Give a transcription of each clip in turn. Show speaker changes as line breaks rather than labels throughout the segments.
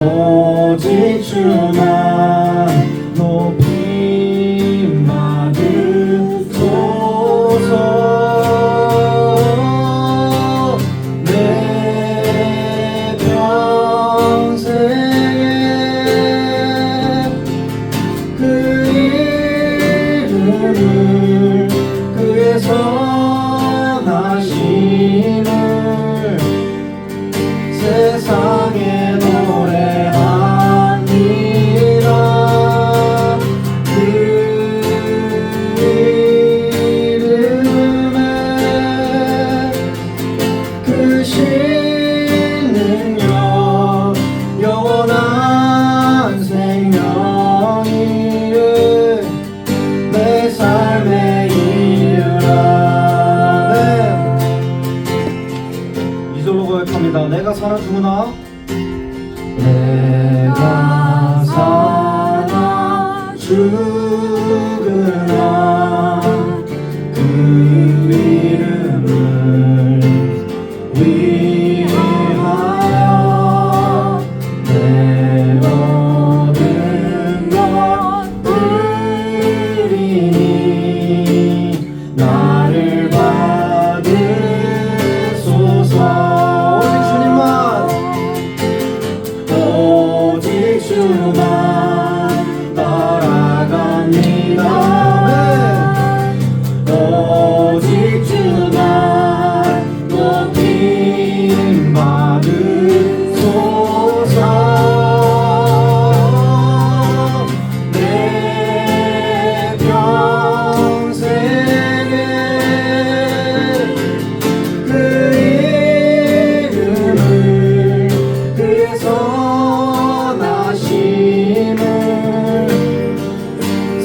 오직 주만 높이 받으소서. 내 평생에 그 이름을 그의 선하심을 세상에 노래합니다. 그 이름에 그 신능력 영원한 생명이 내 삶의 이유라. 이 절로 고백합니다. 내가 살아 죽으나 내가 살아 죽으나 그 이름을 위하여 내 모든 것들이니 나를 받으소서. 오직 주만 따라갑니다. 오직 주만 높임 받으소서. 내 평생에 그 이름을 그의 선하심을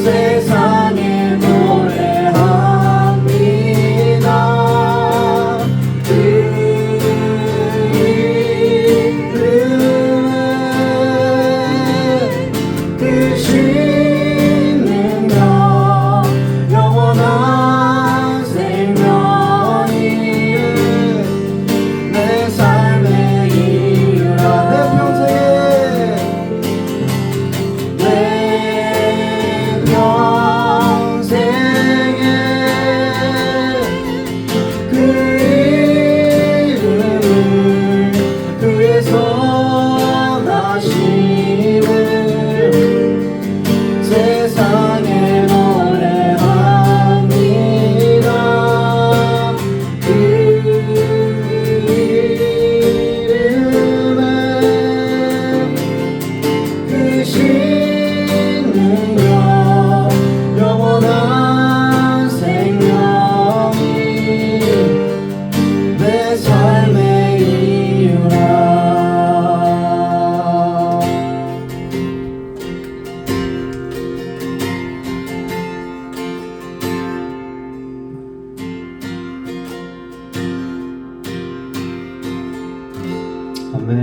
세상에 노래합니다. 그 이름에 그 신능력 영원한 생명이 내 삶의 이유라. 내 평생에 그 이름을 그의 선하심을 세상에 노래합니다. 그 이름에 그 신능력 영원한 생명이 내 삶의 이유라. 아멘.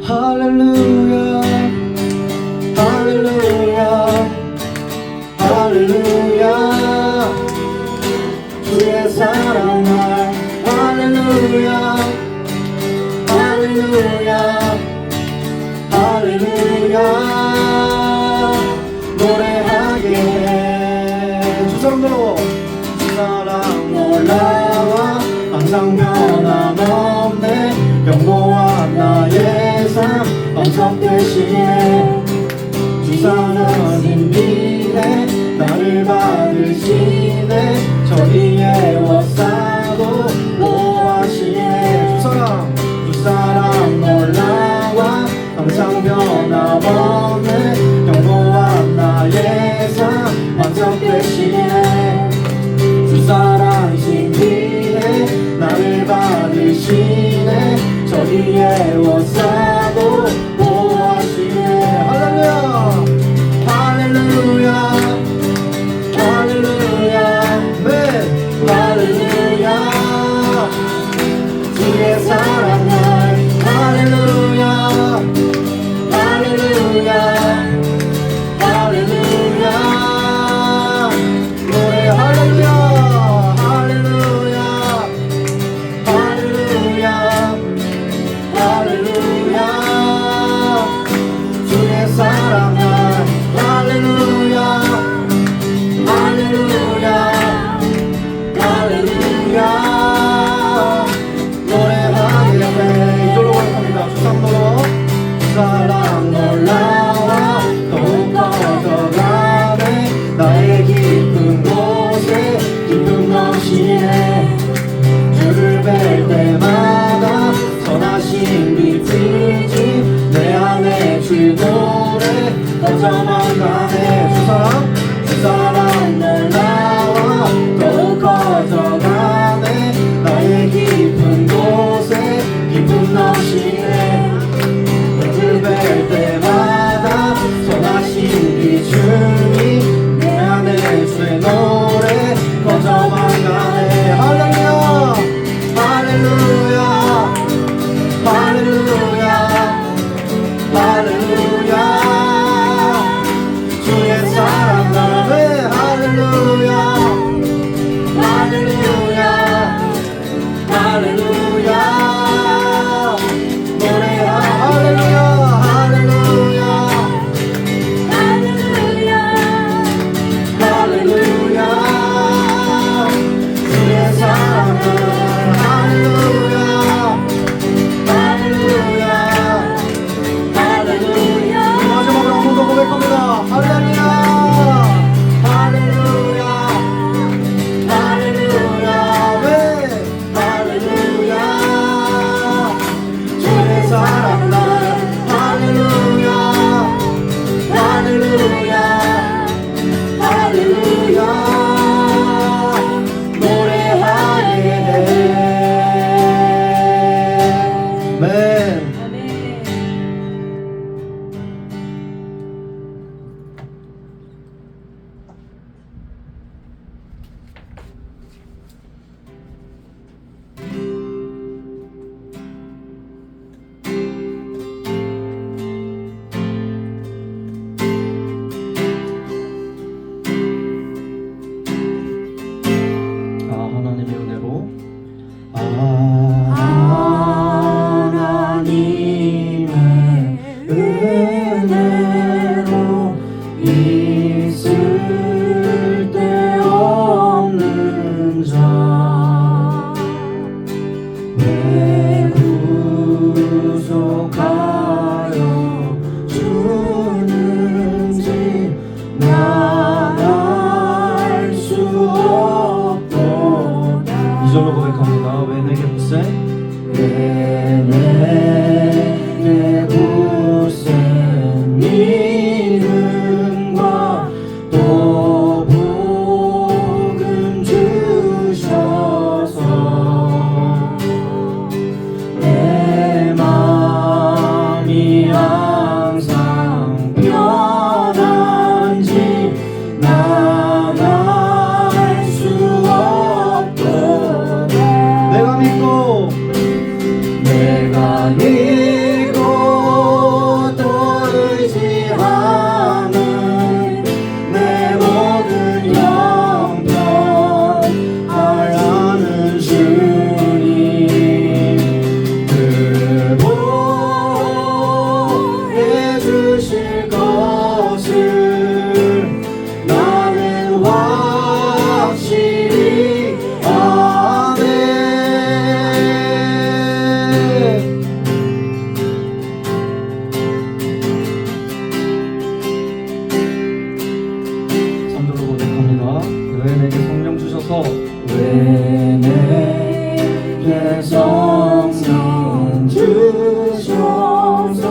할렐루야 할렐루야 할렐루야 주의 사랑 날 할렐루야 할렐루야 할렐루야 노래하게 해. 두 사람들로 주 사랑 놀라와 항상 변함없네 영원한 나의 삶 엄석되시네. 주 사랑은 인비네 나를 받으시네. 저리에 워싸고 보호하시네. 주 사랑 놀라와 항상 변함없네 영원한 나의 삶 완성되시네. 주 사랑 신비네 나를 받으시네. 저리에 워싸고 보호하시네. 할렐루야 할렐루야 할렐루야 네 할렐루야 주의 사랑 날 할렐루야 할렐루야 할렐루야 거저만 가네 주 사랑 놀라워 더욱 커져가네 나의 깊은 곳에 기쁨 넘치네 너를 뵐 때마다 선하신 이 주님 내 안에 주의 노래 거저만 가네 할렐루야 할렐루야 할렐루야 할렐루야 주의 사랑 나를 할렐루야 할렐루야 할렐루야 노래하 할렐루야 할렐루야 할렐루야 주의 사랑을 할렐루야 마지막으로 한 번 더 고백합니다. 할렐루야 할렐루야 할렐루야 왜 할렐루야 주의 사랑 날 할렐루야 할렐루야 할렐루야 노래하게 해 아멘. 하나님의 은혜로 하나님의 은혜로 있을 데 없는 자 왜 구속하여 주는지 난 알 수 없도다 이 절로 고백합니다. 왜 내게 굳세 왜 내게 굳센 믿음과 또 복음 주셔서 내 마음이 항상 편한지 난 알 수 없도다 내가 믿고 또 의지하는 내 모든 형편 하라는 주님 그보해 주실 것을 나는 확실히 아네 3절로 고백합니다. 왜 내게 성령 주셔서 왜 내게 성령 주셔서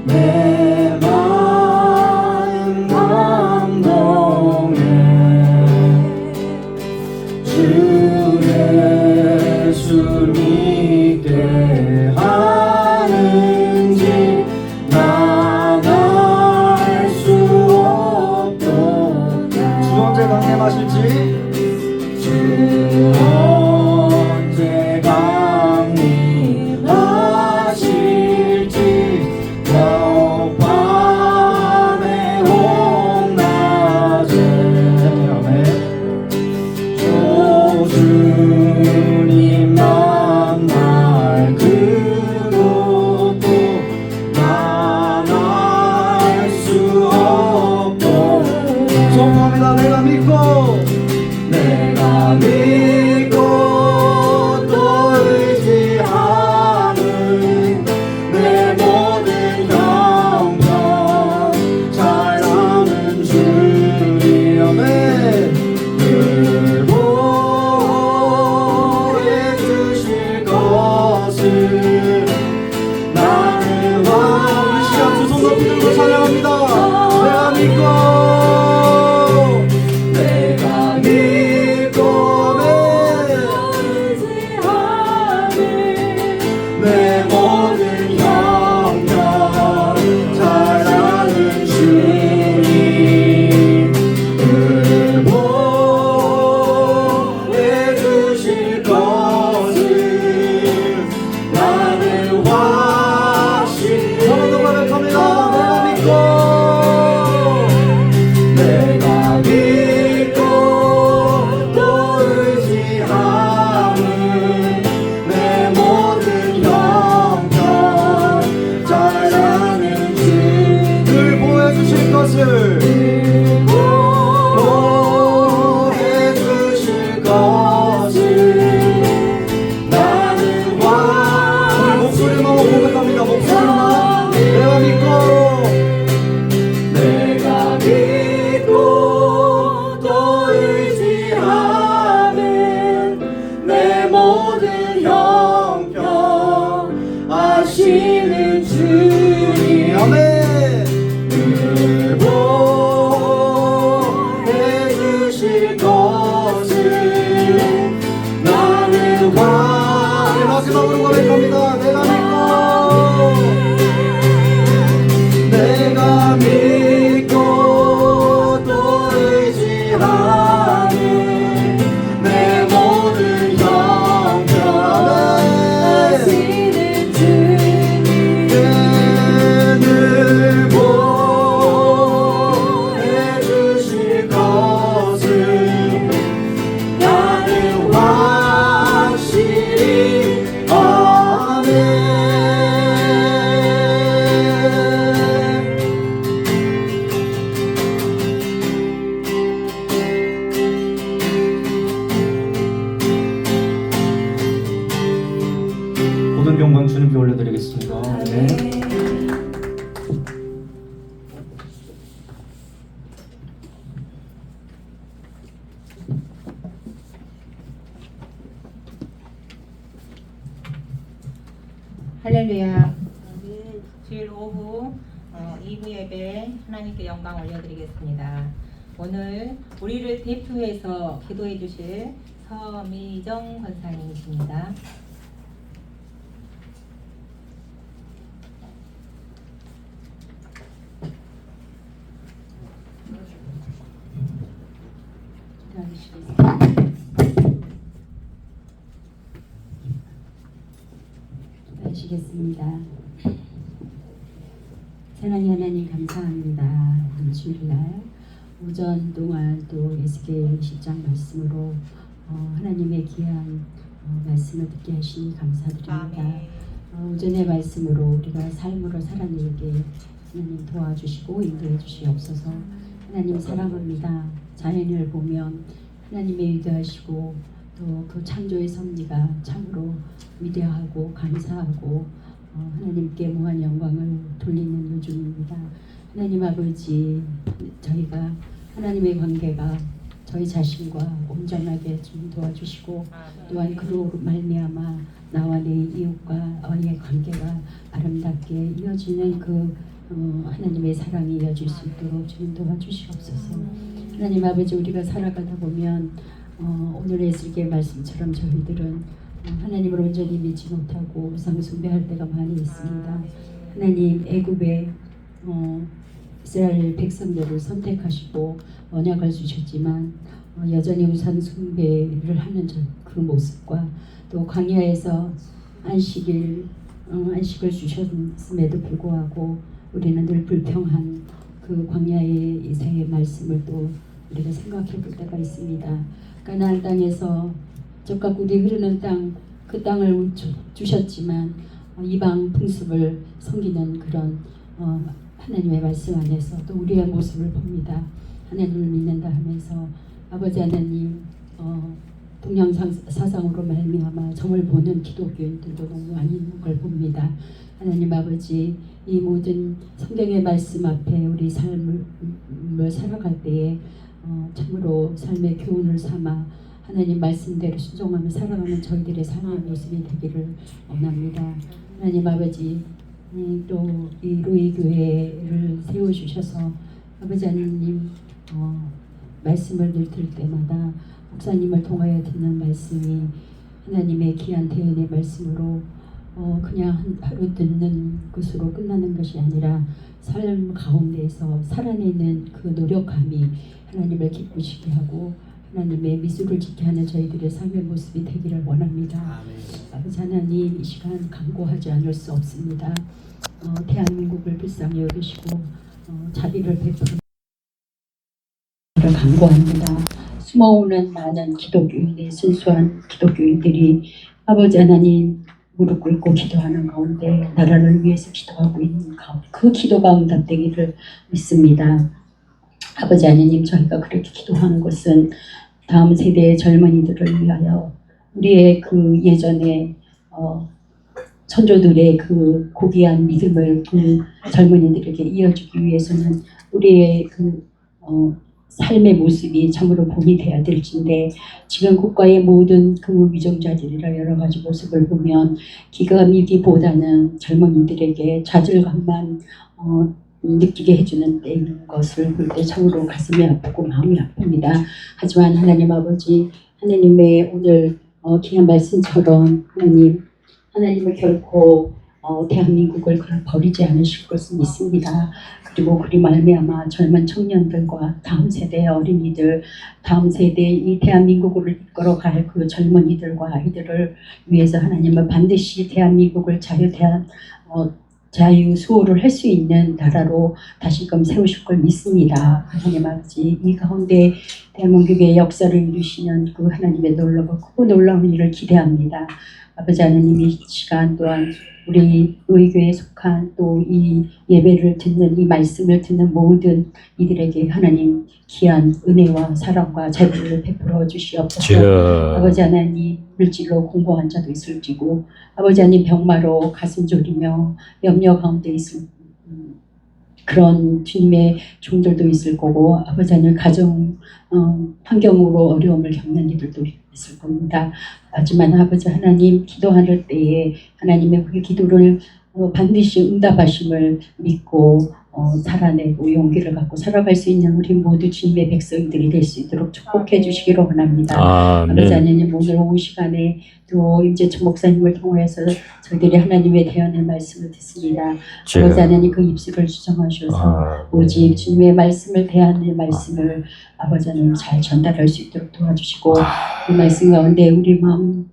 내 마음 감동해 주 예수 믿게 하는지 난 알 수 없도다 주 언제 강림하실지 주 언제 강림하실지 겨우 밤에 홍낮에 아멘 주님 만날 그곳도 난 알 수 없고 선포합니다. 내가 믿고 마지막으로 고백합니다. 내가 믿고 또 의지하는 내 모든 형편하시는 주님 늘 보내주실 것을 나는 확실히 아멘. 모든 영광 주님께 올려드리겠습니다. 네.
할렐루야. 주일 오후 2부 예배 하나님께 영광 올려드리겠습니다. 오늘 우리를 대표해서 기도해 주실 서미정 권사님이십니다.
기도하시겠습니다. 사랑의 하나님 감사합니다. 오늘 주일날 오전 동안 또 에스겔 10장 말씀으로 하나님의 귀한 말씀을 듣게 하시니 감사드립니다. 오전의 말씀으로 우리가 삶으로 살아내게 하나님 도와주시고 인도해 주시옵소서. 하나님 사랑합니다. 자연을 보면 하나님의 위대하시고 또 그 창조의 섭리가 참으로 위대하고 감사하고 하나님께 무한 영광을 돌리는 요즘입니다. 하나님 아버지, 저희가 하나님의 관계가 저희 자신과 온전하게 좀 도와주시고 또한 그로 말미암아 나와 내 이웃과의 관계가 아름답게 이어지는 그 하나님의 사랑이 이어질 수 있도록 주님 도와주시옵소서. 하나님 아버지, 우리가 살아가다 보면 오늘의 에스겔 말씀처럼 저희들은 하나님을 온전히 믿지 못하고 우상 숭배할 때가 많이 있습니다. 하나님 애굽에 이스라엘 백성들을 선택하시고 언약을 주셨지만 여전히 우상 숭배를 하는 그 모습과 또 광야에서 안식을 주셨음에도 불구하고 우리는 늘 불평한 그 광야의 이세의 말씀을 또 우리가 생각해 볼 때가 있습니다. 가나안 땅에서 적과 꿀이 흐르는 땅, 그 땅을 주셨지만 이방 풍습을 섬기는 그런 하나님의 말씀 안에서 또 우리의 모습을 봅니다. 하나님을 믿는다 하면서 아버지 하나님 동양상 사상으로 말미암아 점을 보는 기독교인들도 너무 많이 있는 걸 봅니다. 하나님 아버지, 이 모든 성경의 말씀 앞에 우리 삶을 살아갈 때에 참으로 삶의 교훈을 삼아 하나님 말씀대로 순종하며 살아가는 저희들의 삶의 모습이 되기를 원합니다. 하나님 아버지, 또 이 로이 교회를 세워주셔서 아버지 하나님 말씀을 늘 들을 때마다 목사님을 통하여 듣는 말씀이 하나님의 귀한 대언의 말씀으로 그냥 하루 듣는 것으로 끝나는 것이 아니라 삶 가운데에서 살아내는 그 노력함이 하나님을 기쁘시게 하고 하나님의 미술을 지게 하는 저희들의 삶의 모습이 되기를 원합니다. 아버지 하나님, 이 시간 간구하지 않을 수 없습니다. 대한민국을 불쌍히 여기시고 자비를 베풀어 간구합니다. 숨어오는 많은 기독교인의 순수한 기독교인들이 아버지 하나님 무릎 꿇고 기도하는 가운데 나라를 위해서 기도하고 있는 그 기도가 응답되기를 믿습니다. 아버지 하나님, 저희가 그렇게 기도하는 것은 다음 세대의 젊은이들을 위하여 우리의 그 예전에 선조들의 그 고귀한 믿음을 그 젊은이들에게 이어주기 위해서는 우리의 그 삶의 모습이 참으로 본이 돼야 될진데, 지금 국가의 모든 그 위정자들이라 여러 가지 모습을 보면 기가 미기보다는 젊은이들에게 좌절감만 느끼게 해주는 때인 것을 볼 때 참으로 가슴이 아프고 마음이 아픕니다. 하지만 하나님 아버지, 하나님의 오늘 귀한 말씀처럼 하나님 하나님은 결코 대한민국을 버리지 않으실 것을 믿습니다. 그리고 그리 말미암아 젊은 청년들과 다음 세대의 어린이들, 다음 세대의 이 대한민국을 이끌어갈 그 젊은이들과 아이들을 위해서 하나님은 반드시 대한민국을 자유 수호를 할 수 있는 나라로 다시금 세우실 걸 믿습니다. 하나님 아버지, 이 가운데 대한민국의 역사를 이루시는 그 하나님의 크고 놀라운 일을 기대합니다. 아버지 하나님, 이 시간 또한 우리 의교에 속한 또 이 예배를 듣는, 이 말씀을 듣는 모든 이들에게 하나님 귀한 은혜와 사랑과 자비를 베풀어 주시옵소서. 아버지 하나님, 물질로 공부한 자도 있을지고 아버지 하나님 병마로 가슴 졸이며 염려 가운데 있을 그런 주님의 종들도 있을 거고, 아버지 하나님 가정 환경으로 어려움을 겪는 이들도 있을 겁니다. 하지만 아버지 하나님, 기도할 때에 하나님의 그 기도를 반드시 응답하심을 믿고 살아내고 용기를 갖고 살아갈 수 있는 우리 모두 주님의 백성들이 될 수 있도록 축복해 주시기를 원합니다. 아버지 하나님, 오늘 오후 시간에 또 임재천 목사님을 통해서 저희들이 하나님의 대언의 말씀을 듣습니다. 아버지 하나님, 그 입술을 주정하셔서 오직 주님의 말씀을, 대언의 말씀을 아버지 하나님 잘 전달할 수 있도록 도와주시고, 그 말씀 가운데 우리 마음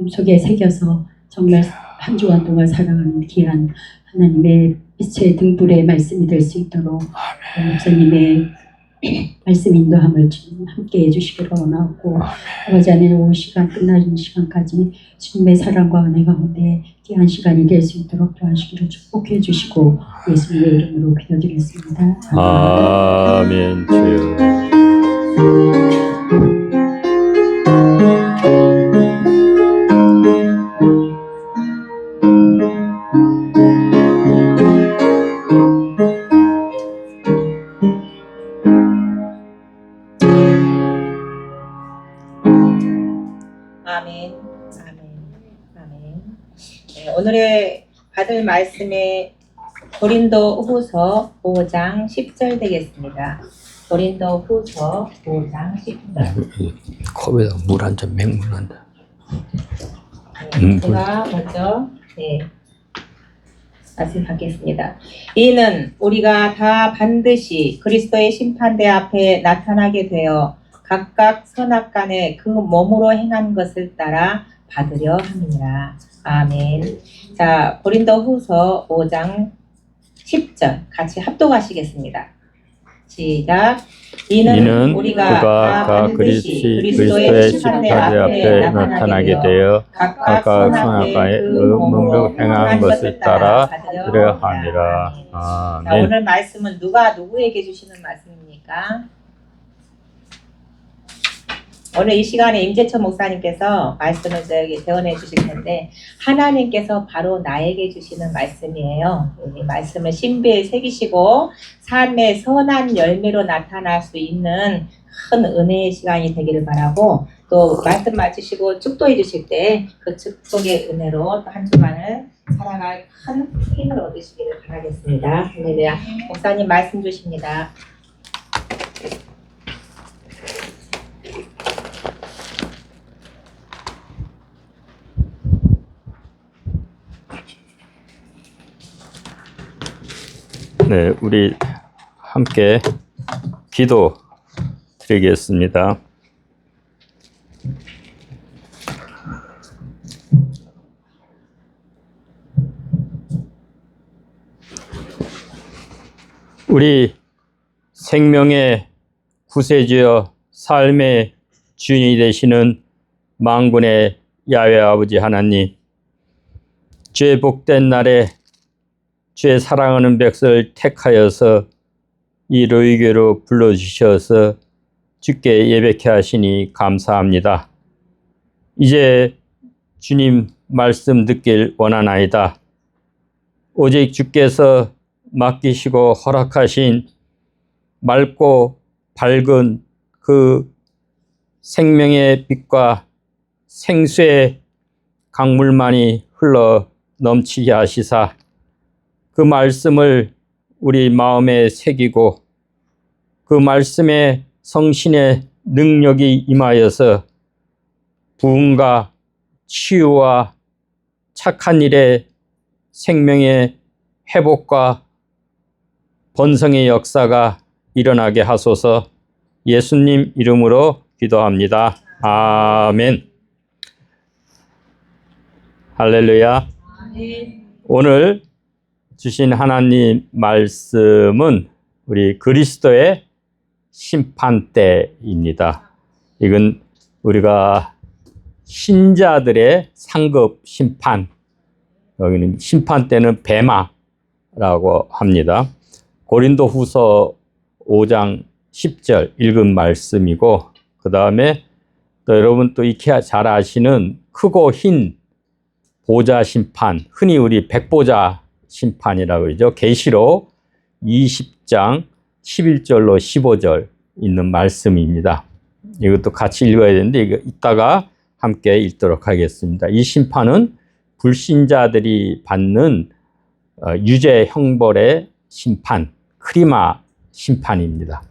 속에 새겨서 정말 한 주간 동안 살아가는 귀한 하나님의 빛의 등불의 말씀이 될 수 있도록 목사님의 말씀 인도함을 함께 해주시기를 원하고, 아버지 하나님, 오후 시간 끝나는 시간까지 주님의 사랑과 은혜 가운데 귀한 시간이 될 수 있도록 도와주시기를 축복해 주시고 예수님의 이름으로 기도드렸습니다.
아멘. 주여.
아멘, 아멘, 아멘. 네, 오늘의 받을 말씀의 고린도후서 5장 10절 되겠습니다. 고린도후서 5장 10절.
컵에다 물 한 잔 맹물 한다.
제가 먼저 말씀 받겠습니다. 이는 우리가 다 반드시 그리스도의 심판대 앞에 나타나게 되어 각각 선악간에 그 몸으로 행한 것을 따라 받으려 함이니라. 아멘. 자, 고린도후서 5장 10절 같이 합독하시겠습니다. 시작. 이는 우리가 다 반드시 그리스도의 심판대 앞에 나타나게 되어 각각 선악간에 그 몸으로 행한 것을 따라 받으려 함이라. 자, 오늘 말씀은 누가 누구에게 주시는 말씀입니까? 오늘 이 시간에 임재천 목사님께서 말씀을 저에게 대언해 주실 텐데, 하나님께서 바로 나에게 주시는 말씀이에요. 이 말씀을 신비에 새기시고 삶의 선한 열매로 나타날 수 있는 큰 은혜의 시간이 되기를 바라고, 또 말씀 마치시고 축도해 주실 때 그 축복의 은혜로 또 한 주간을 살아갈 큰 힘을 얻으시기를 바라겠습니다. 할렐루야. 목사님 말씀 주십니다.
네, 우리 함께 기도 드리겠습니다. 우리 생명의 구세주여 삶의 주인이 되시는 만군의 야훼 아버지 하나님, 주의 복된 날에 주의 사랑하는 백성을 택하여서 이 로이교로 불러주셔서 주께 예배케 하시니 감사합니다. 이제 주님 말씀 듣길 원하나이다. 오직 주께서 맡기시고 허락하신 맑고 밝은 그 생명의 빛과 생수의 강물만이 흘러 넘치게 하시사 그 말씀을 우리 마음에 새기고 그 말씀에 성신의 능력이 임하여서 부흥과 치유와 착한 일에 생명의 회복과 번성의 역사가 일어나게 하소서. 예수님 이름으로 기도합니다. 아멘. 할렐루야. 오늘 주신 하나님 말씀은 우리 그리스도의 심판대입니다. 이건 우리가 신자들의 상급 심판, 여기는 심판대는 베마라고 합니다. 고린도후서 5장 10절 읽은 말씀이고, 그 다음에 또 여러분 또 익히 잘 아시는 크고 흰 보좌 심판, 흔히 우리 백보좌 심판이라고 그러죠. 계시록 20장 11절로 15절 있는 말씀입니다. 이것도 같이 읽어야 되는데 이거 이따가 함께 읽도록 하겠습니다. 이 심판은 불신자들이 받는 유죄 형벌의 심판, 크리마 심판입니다.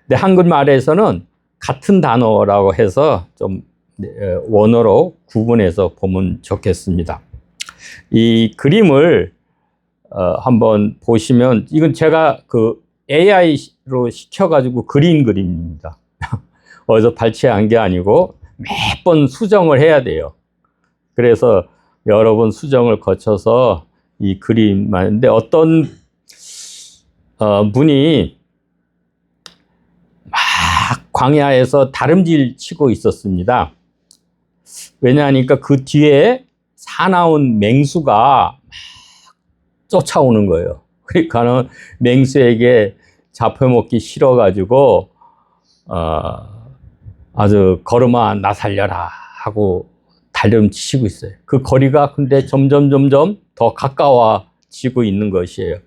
근데 한글말에서는 같은 단어라고 해서 좀 원어로 구분해서 보면 좋겠습니다. 이 그림을 한번 보시면, 이건 제가 그 AI로 시켜가지고 그린 그림입니다. 어디서 발췌한 게 아니고 매번 수정을 해야 돼요. 그래서 여러 번 수정을 거쳐서 이 그림만인데, 어떤 분이 막 광야에서 다름질 치고 있었습니다. 왜냐하니까 그 뒤에 사나운 맹수가 막 쫓아오는 거예요. 그러니까는 맹수에게 잡혀먹기 싫어가지고 아주 걸음아 나 살려라 하고 달려치고 있어요. 그 거리가 근데 점점 더 가까워지고 있는 것이에요.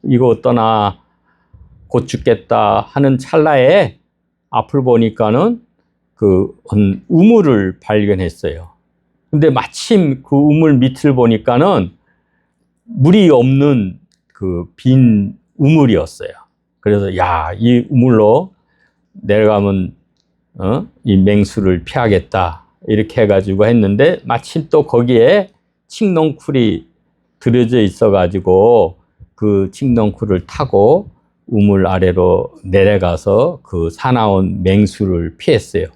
이거 떠나 곧 죽겠다 하는 찰나에 앞을 보니까는 그 우물을 발견했어요. 근데 마침 그 우물 밑을 보니까는 물이 없는 그 빈 우물이었어요. 그래서 야, 이 우물로 내려가면 이 맹수를 피하겠다 이렇게 해가지고 했는데, 마침 또 거기에 칡넝쿨이 들여져 있어가지고 그 칡넝쿨을 타고 우물 아래로 내려가서 그 사나운 맹수를 피했어요.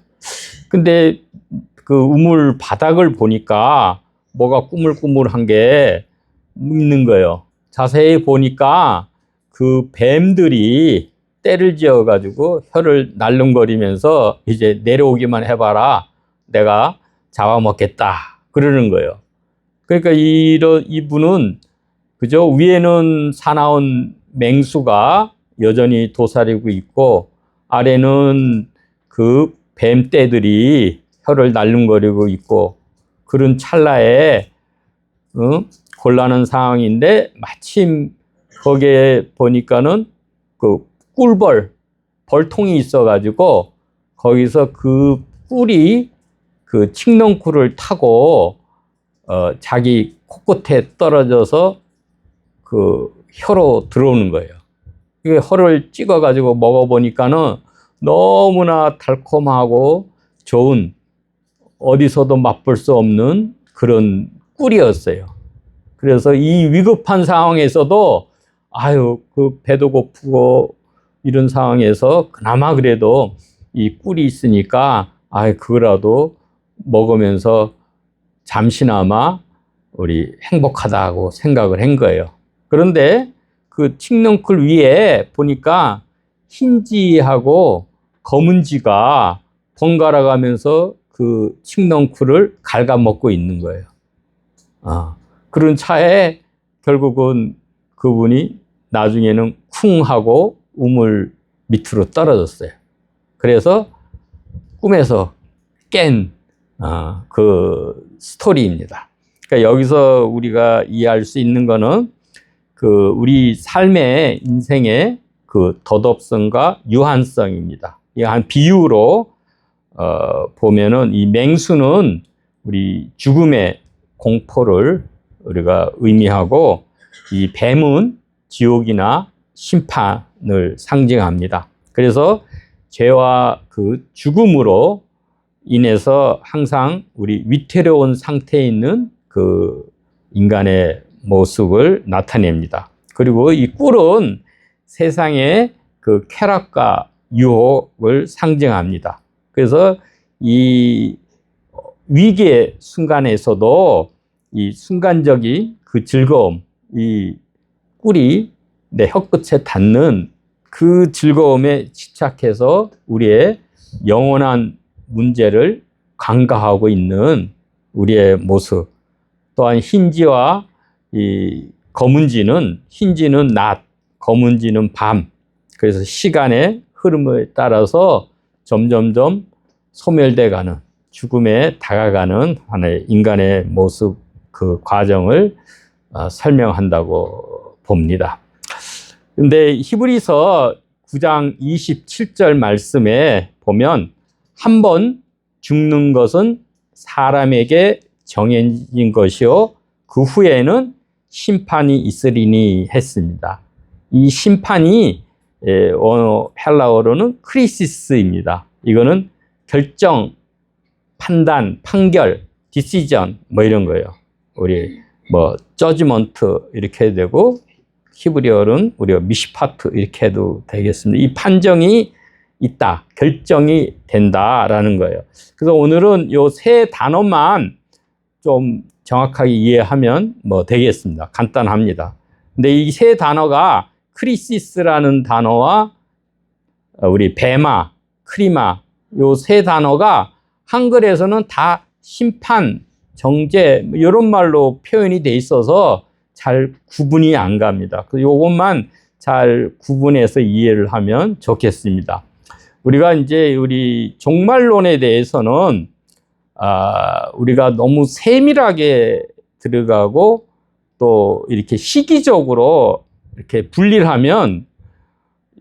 근데 그 우물 바닥을 보니까 뭐가 꾸물꾸물한 게 있는 거예요. 자세히 보니까 그 뱀들이 떼를 지어가지고 혀를 날름거리면서 이제 내려오기만 해봐라, 내가 잡아먹겠다 그러는 거예요. 그러니까 이분은 그죠, 위에는 사나운 맹수가 여전히 도사리고 있고 아래는 그 뱀떼들이 혀를 날름거리고 있고, 그런 찰나에 곤란한 상황인데, 마침 거기에 보니까는 그 벌통이 있어가지고 거기서 그 꿀이 그 칡넝쿨을 타고 자기 코끝에 떨어져서 그 혀로 들어오는 거예요. 이게 혀를 찍어가지고 먹어보니까는 너무나 달콤하고 좋은, 어디서도 맛볼 수 없는 그런 꿀이었어요. 그래서 이 위급한 상황에서도 그 배도 고프고 이런 상황에서 그나마 그래도 이 꿀이 있으니까 그거라도 먹으면서 잠시나마 우리 행복하다고 생각을 한 거예요. 그런데 그 칡넝쿨 위에 보니까 흰지하고 검은지가 번갈아 가면서 그 칡넝쿨을 갉아먹고 있는 거예요. 그런 차에 결국은 그분이 나중에는 쿵 하고 우물 밑으로 떨어졌어요. 그래서 꿈에서 깬 그 스토리입니다. 그러니까 여기서 우리가 이해할 수 있는 거는 그 우리 삶의 인생의 그 덧없음과 유한성입니다. 이 한 비유로 보면은 이 맹수는 우리 죽음의 공포를 우리가 의미하고, 이 뱀은 지옥이나 심판을 상징합니다. 그래서 죄와 그 죽음으로 인해서 항상 우리 위태로운 상태에 있는 그 인간의 모습을 나타냅니다. 그리고 이 꿀은 세상의 그 쾌락과 유혹을 상징합니다. 그래서 이 위기의 순간에서도 이 순간적인 그 즐거움, 이 꿀이 내 혀끝에 닿는 그 즐거움에 집착해서 우리의 영원한 문제를 간과하고 있는 우리의 모습. 또한 흰지와 이 검은지는, 흰지는 낮, 검은지는 밤. 그래서 시간의 흐름에 따라서 점점점 소멸돼 가는, 죽음에 다가가는 하나의 인간의 모습, 그 과정을 설명한다고 봅니다. 근데 히브리서 9장 27절 말씀에 보면 한 번 죽는 것은 사람에게 정해진 것이요 그 후에는 심판이 있으리니 했습니다. 이 심판이 헬라어로는 크리시스입니다. 이거는 결정, 판단, 판결, 디시전 뭐 이런 거예요. 우리 뭐 저지먼트 이렇게 되고 히브리어는 우리가 미시파트 이렇게 해도 되겠습니다. 이 판정이 있다, 결정이 된다라는 거예요. 그래서 오늘은 요 세 단어만 좀 정확하게 이해하면 뭐 되겠습니다. 간단합니다. 근데 이 세 단어가 크리시스라는 단어와 우리 베마, 크리마 요 세 단어가 한글에서는 다 심판, 정죄 이런 말로 표현이 돼 있어서 잘 구분이 안 갑니다. 요것만 잘 구분해서 이해를 하면 좋겠습니다. 우리가 이제 우리 종말론에 대해서는 우리가 너무 세밀하게 들어가고 또 이렇게 시기적으로 이렇게 분리를 하면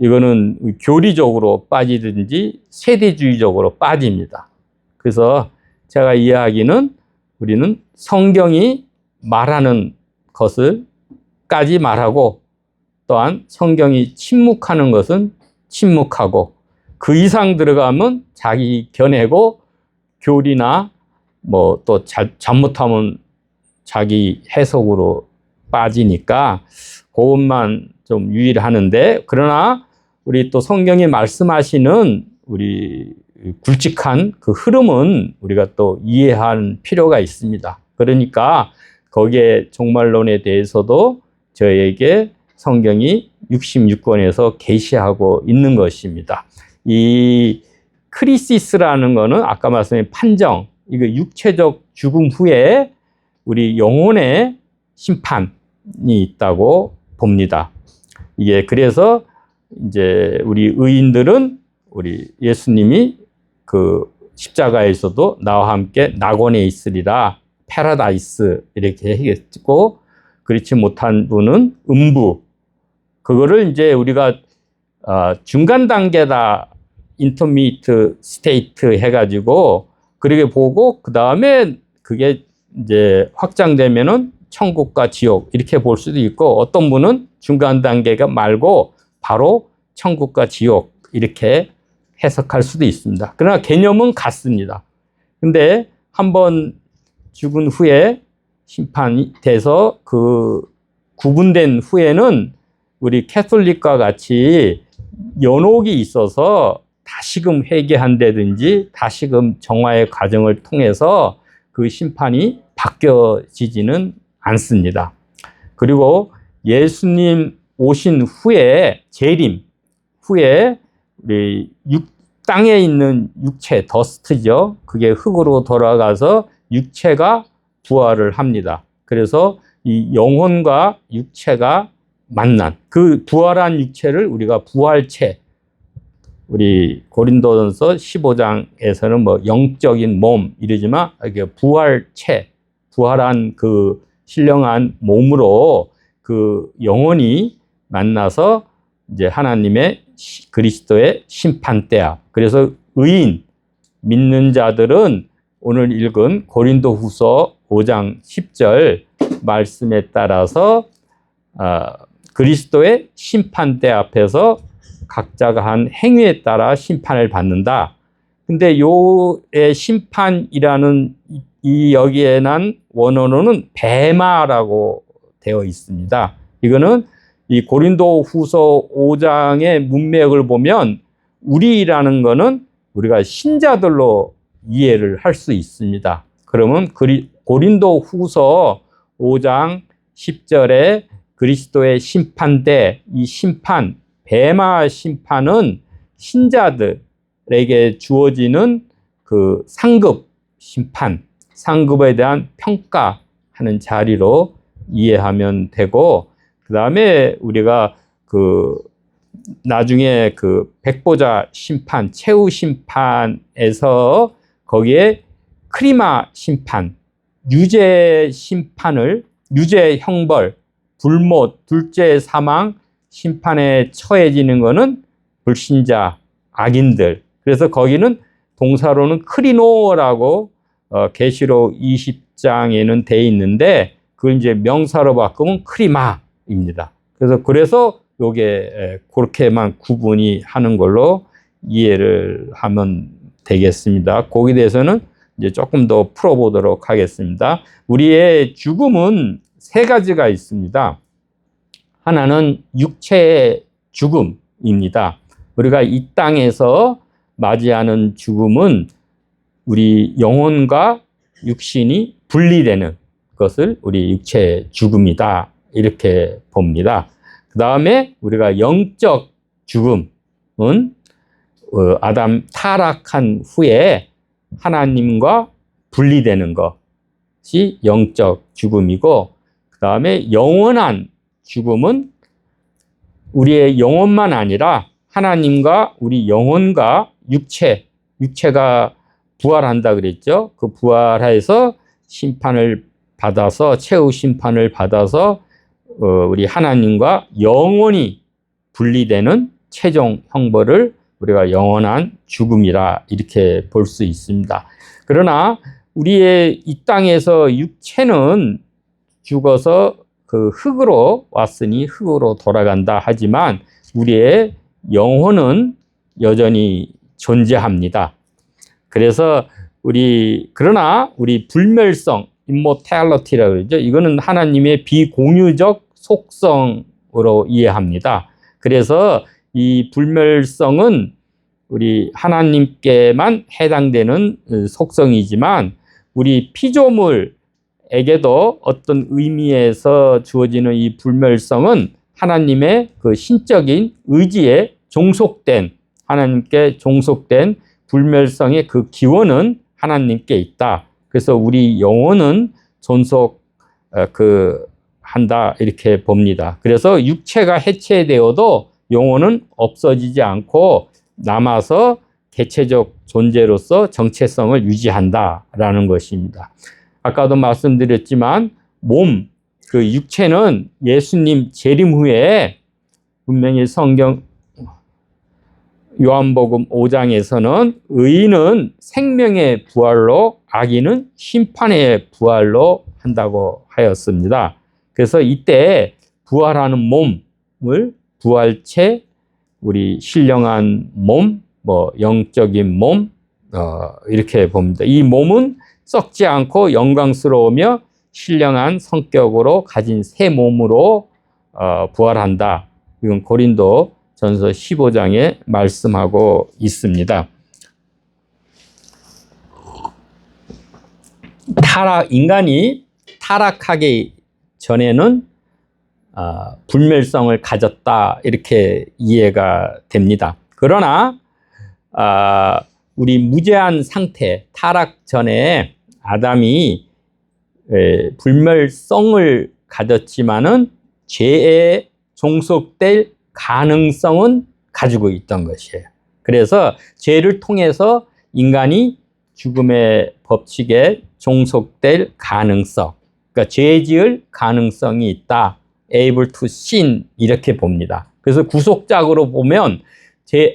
이거는 교리적으로 빠지든지 세대주의적으로 빠집니다. 그래서 제가 이야기는 우리는 성경이 말하는 것을 까지 말하고 또한 성경이 침묵하는 것은 침묵하고 그 이상 들어가면 자기 견해고 교리나 뭐 또 잘못하면 자기 해석으로 빠지니까 그것만 좀 유의를 하는데 그러나 우리 또 성경이 말씀하시는 우리 굵직한 그 흐름은 우리가 또 이해할 필요가 있습니다. 그러니까 거기에 종말론에 대해서도 저에게 성경이 66권에서 계시하고 있는 것입니다. 이 크리시스라는 거는 아까 말씀드린 판정, 이거 육체적 죽음 후에 우리 영혼의 심판이 있다고 봅니다. 이게 그래서 이제 우리 의인들은 우리 예수님이 그 십자가에서도 나와 함께 낙원에 있으리라 패러다이스 이렇게 했고 그렇지 못한 분은 음부 그거를 이제 우리가 중간 단계다 인터미디에이트 스테이트 해가지고 그렇게 보고 그 다음에 그게 이제 확장되면은 천국과 지옥 이렇게 볼 수도 있고 어떤 분은 중간 단계가 말고 바로 천국과 지옥 이렇게 해석할 수도 있습니다. 그러나 개념은 같습니다. 근데 한번 죽은 후에 심판이 돼서 그 구분된 후에는 우리 캐톨릭과 같이 연옥이 있어서 다시금 회개한다든지 다시금 정화의 과정을 통해서 그 심판이 바뀌어지지는 않습니다. 그리고 예수님 오신 후에 재림 후에 우리 땅에 있는 육체 더스트죠. 그게 흙으로 돌아가서 육체가 부활을 합니다. 그래서 이 영혼과 육체가 만난 그 부활한 육체를 우리가 부활체 우리 고린도전서 15장에서는 뭐 영적인 몸 이러지만 이게 부활체 부활한 그 신령한 몸으로 그 영혼이 만나서 이제 하나님의 그리스도의 심판대 앞. 그래서 의인 믿는 자들은 오늘 읽은 고린도후서 5장 10절 말씀에 따라서 그리스도의 심판대 앞에서 각자가 한 행위에 따라 심판을 받는다. 근데 요의 심판이라는 이 여기에 난 원어로는 배마라고 되어 있습니다. 이거는 이 고린도후서 5장의 문맥을 보면 우리라는 거는 우리가 신자들로 이해를 할 수 있습니다. 그러면 고린도후서 5장 10절에 그리스도의 심판대, 이 심판, 배마 심판은 신자들에게 주어지는 그 상급 심판, 상급에 대한 평가하는 자리로 이해하면 되고, 그 다음에 우리가 그 나중에 그 백보자 심판, 최후 심판에서 거기에 크리마 심판, 유죄 심판을, 유죄 형벌, 불못, 둘째 사망 심판에 처해지는 것은 불신자, 악인들. 그래서 거기는 동사로는 크리노라고 계시록 20장에는 돼 있는데 그걸 이제 명사로 바꾸면 크리마입니다. 그래서 요게 그렇게만 구분이 하는 걸로 이해를 하면 되겠습니다. 거기에 대해서는 이제 조금 더 풀어보도록 하겠습니다. 우리의 죽음은 세 가지가 있습니다. 하나는 육체의 죽음입니다. 우리가 이 땅에서 맞이하는 죽음은 우리 영혼과 육신이 분리되는 것을 우리 육체의 죽음이다, 이렇게 봅니다. 그 다음에 우리가 영적 죽음은 아담 타락한 후에 하나님과 분리되는 것이 영적 죽음이고, 그 다음에 영원한 죽음은 우리의 영혼만 아니라 하나님과 우리 영혼과 육체가 부활한다 그랬죠. 그 부활해서 심판을 받아서, 최후 심판을 받아서 우리 하나님과 영원히 분리되는 최종 형벌을 우리가 영원한 죽음이라 이렇게 볼 수 있습니다. 그러나 우리의 이 땅에서 육체는 죽어서 그 흙으로 왔으니 흙으로 돌아간다 하지만 우리의 영혼은 여전히 존재합니다. 그래서 그러나 우리 불멸성, immortality라고 그러죠. 이거는 하나님의 비공유적 속성으로 이해합니다. 그래서 이 불멸성은 우리 하나님께만 해당되는 속성이지만 우리 피조물에게도 어떤 의미에서 주어지는 이 불멸성은 하나님의 그 신적인 의지에 종속된, 하나님께 종속된 불멸성의 그 기원은 하나님께 있다. 그래서 우리 영혼은 한다, 이렇게 봅니다. 그래서 육체가 해체되어도 영혼은 없어지지 않고 남아서 개체적 존재로서 정체성을 유지한다라는 것입니다. 아까도 말씀드렸지만 그 육체는 예수님 재림 후에 분명히 성경 요한복음 5장에서는 의인은 생명의 부활로 악인은 심판의 부활로 한다고 하였습니다. 그래서 이때 부활하는 몸을 부활체, 우리 신령한 몸, 영적인 몸, 이렇게 봅니다. 이 몸은 썩지 않고 영광스러우며 신령한 성격으로 가진 새 몸으로 부활한다. 이건 고린도 전서 15장에 말씀하고 있습니다. 인간이 타락하기 전에는 불멸성을 가졌다, 이렇게 이해가 됩니다. 그러나 우리 무죄한 상태, 타락 전에 아담이 불멸성을 가졌지만은 죄에 종속될 가능성은 가지고 있던 것이에요. 그래서 죄를 통해서 인간이 죽음의 법칙에 종속될 가능성, 그러니까 죄 지을 가능성이 있다. able to sin, 이렇게 봅니다. 그래서 구속작으로 보면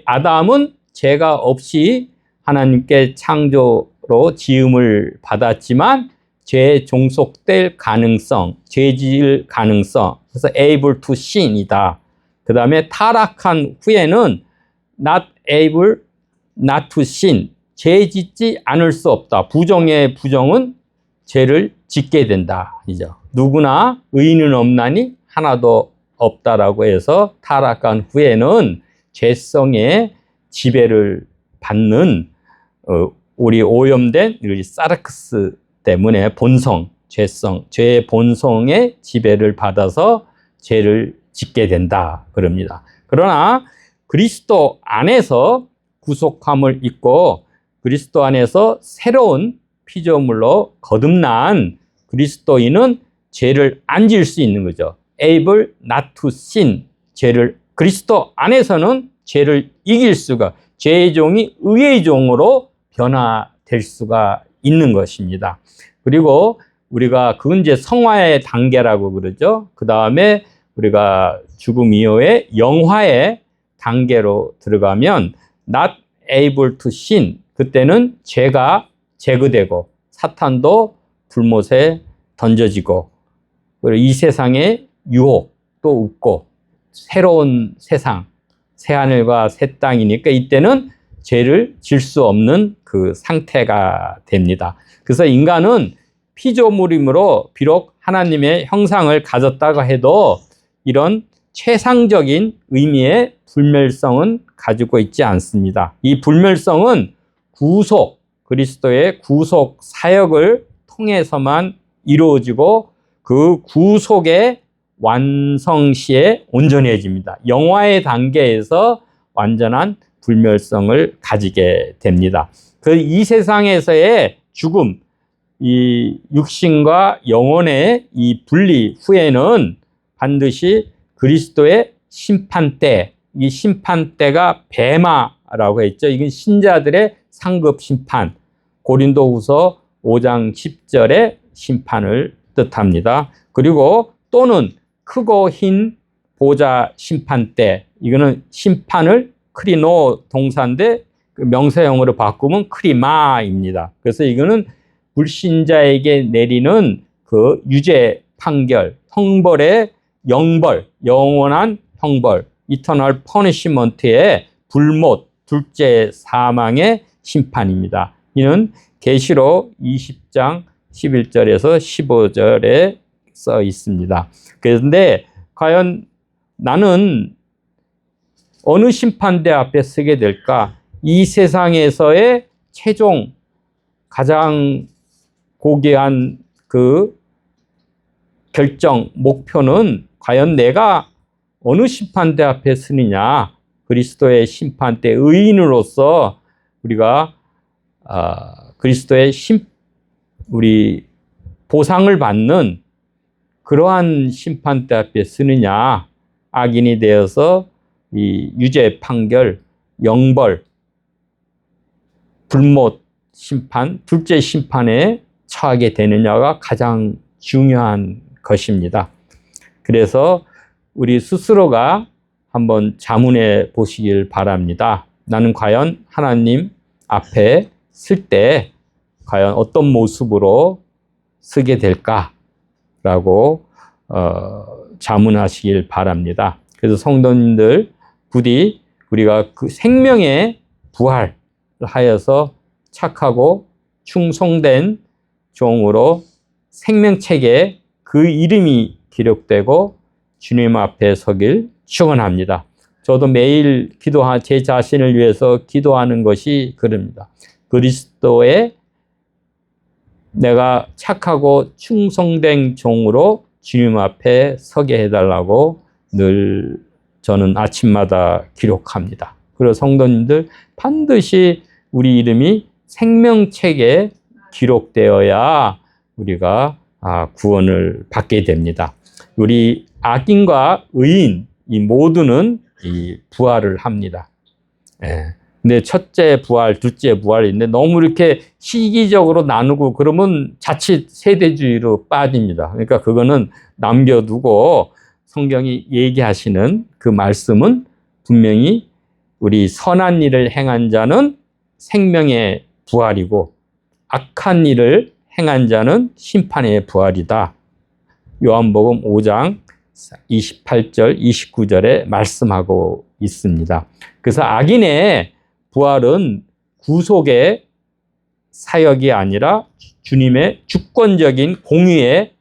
아담은 죄가 없이 하나님께 창조로 지음을 받았지만 죄에 종속될 가능성, 죄 지을 가능성, 그래서 able to sin이다. 그 다음에 타락한 후에는 not able not to sin, 죄 짓지 않을 수 없다. 부정의 부정은 죄를 짓게 된다. 이죠. 누구나 의인은 없나니 하나도 없다라고 해서 타락한 후에는 죄성의 지배를 받는 우리 오염된 우리 사르크스 때문에 본성, 죄성, 죄의 본성의 지배를 받아서 죄를 짓게 된다 그럽니다. 그러나 그리스도 안에서 구속함을 입고 그리스도 안에서 새로운 피조물로 거듭난 그리스도인은 죄를 안 지을 수 있는 거죠. able not to sin. 죄를 그리스도 안에서는 죄를 이길 수가, 죄의 종이 의의 종으로 변화될 수가 있는 것입니다. 그리고 우리가 그건 이제 성화의 단계라고 그러죠. 그 다음에 우리가 죽음 이후에 영화의 단계로 들어가면 not able to sin. 그때는 죄가 제거되고 사탄도 불못에 던져지고 그리고 이 세상의 유혹도 없고 새로운 세상, 새하늘과 새 땅이니까 이때는 죄를 질 수 없는 그 상태가 됩니다. 그래서 인간은 피조물이므로 비록 하나님의 형상을 가졌다고 해도 이런 최상적인 의미의 불멸성은 가지고 있지 않습니다. 이 불멸성은 구속, 그리스도의 구속 사역을 통해서만 이루어지고 그 구속의 완성시에 온전해집니다. 영화의 단계에서 완전한 불멸성을 가지게 됩니다. 그 이 세상에서의 죽음, 이 육신과 영혼의 이 분리 후에는 반드시 그리스도의 심판대, 이 심판대가 베마라고 했죠. 이건 신자들의 상급 심판, 고린도후서 5장 10절의 심판을 뜻합니다. 그리고 또는 크고 흰 보좌 심판대, 이거는 심판을 크리노 동사인데 명사형으로 바꾸면 크리마입니다. 그래서 이거는 불신자에게 내리는 그 유죄 판결, 형벌의 영벌, 영원한 형벌, 이터널 퍼니시먼트의 불못, 둘째 사망의 심판입니다. 이는 계시록 20장 11절에서 15절에 써 있습니다. 그런데 과연 나는 어느 심판대 앞에 서게 될까? 이 세상에서의 최종 가장 고귀한 그 결정, 목표는 과연 내가 어느 심판대 앞에 서느냐? 그리스도의 심판대 의인으로서 우리가 그리스도의 우리 보상을 받는 그러한 심판대 앞에 서느냐? 악인이 되어서 이 유죄 판결, 영벌, 불못 심판, 둘째 심판에 처하게 되느냐가 가장 중요한 것입니다. 그래서 우리 스스로가 한번 자문해 보시길 바랍니다. 나는 과연 하나님 앞에 설 때 과연 어떤 모습으로 서게 될까라고 자문하시길 바랍니다. 그래서 성도님들 부디 우리가 그 생명의 부활을 하여서 착하고 충성된 종으로 생명책에 그 이름이 기록되고 주님 앞에 서길 축원합니다. 저도 매일 제 자신을 위해서 기도하는 것이 그럽니다. 그리스도의 내가 착하고 충성된 종으로 주님 앞에 서게 해달라고 늘 저는 아침마다 기록합니다. 그리고 성도님들 반드시 우리 이름이 생명책에 기록되어야 우리가 구원을 받게 됩니다. 우리 악인과 의인 이 모두는 이 부활을 합니다. 근데 첫째 부활, 둘째 부활인데 너무 이렇게 시기적으로 나누고 그러면 자칫 세대주의로 빠집니다. 그러니까 그거는 남겨두고 성경이 얘기하시는 그 말씀은 분명히 우리 선한 일을 행한 자는 생명의 부활이고 악한 일을 행한 자는 심판의 부활이다. 요한복음 5장 28절, 29절에 말씀하고 있습니다. 그래서 악인의 부활은 구속의 사역이 아니라 주님의 주권적인 공의,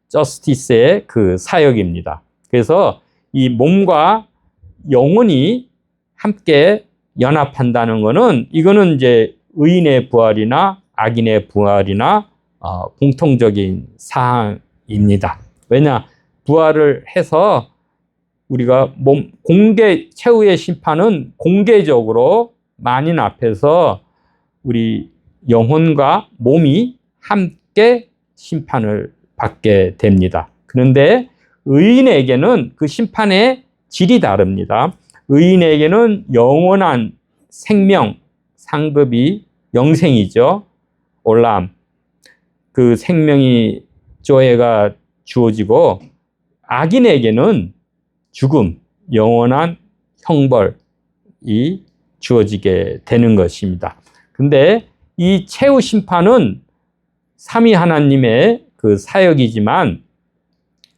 저스티스의 그 사역입니다. 그래서 이 몸과 영혼이 함께 연합한다는 것은 이거는 이제 의인의 부활이나 악인의 부활이나 공통적인 사항입니다. 왜냐? 부활을 해서 우리가 최후의 심판은 공개적으로 만인 앞에서 우리 영혼과 몸이 함께 심판을 받게 됩니다. 그런데 의인에게는 그 심판의 질이 다릅니다. 의인에게는 영원한 생명, 상급이 영생이죠. 올람. 그 생명이 조회가 주어지고 악인에게는 죽음, 영원한 형벌이 주어지게 되는 것입니다. 근데 이 최후 심판은 삼위 하나님의 그 사역이지만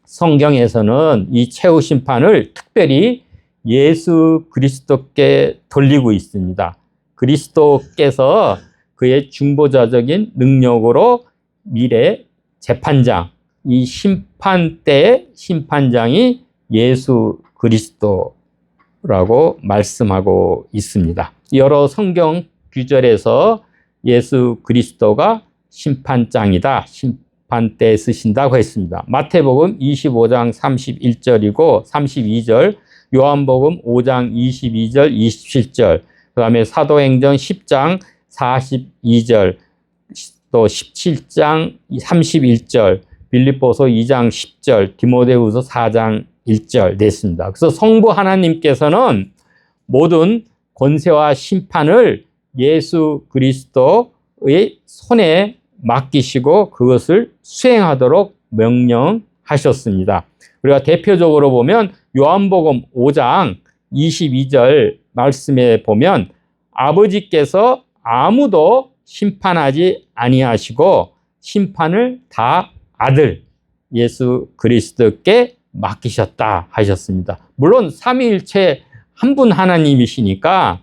성경에서는 이 최후 심판을 특별히 예수 그리스도께 돌리고 있습니다. 그리스도께서 그의 중보자적인 능력으로 미래 재판장, 이 심판 때의 심판장이 예수 그리스도라고 말씀하고 있습니다. 여러 성경 구절에서 예수 그리스도가 심판장이다, 심판 때 쓰신다고 했습니다. 마태복음 25장 31절이고 32절, 요한복음 5장 22절, 27절, 그 다음에 사도행전 10장 42절, 또 17장 31절, 빌립보서 2장 10절, 디모데후서 4장 1절 됐습니다. 그래서 성부 하나님께서는 모든 권세와 심판을 예수 그리스도의 손에 맡기시고 그것을 수행하도록 명령하셨습니다. 우리가 대표적으로 보면 요한복음 5장 22절 말씀에 보면 아버지께서 아무도 심판하지 아니하시고 심판을 다 아들 예수 그리스도께 맡기셨다 하셨습니다. 물론 삼위일체 한 분 하나님이시니까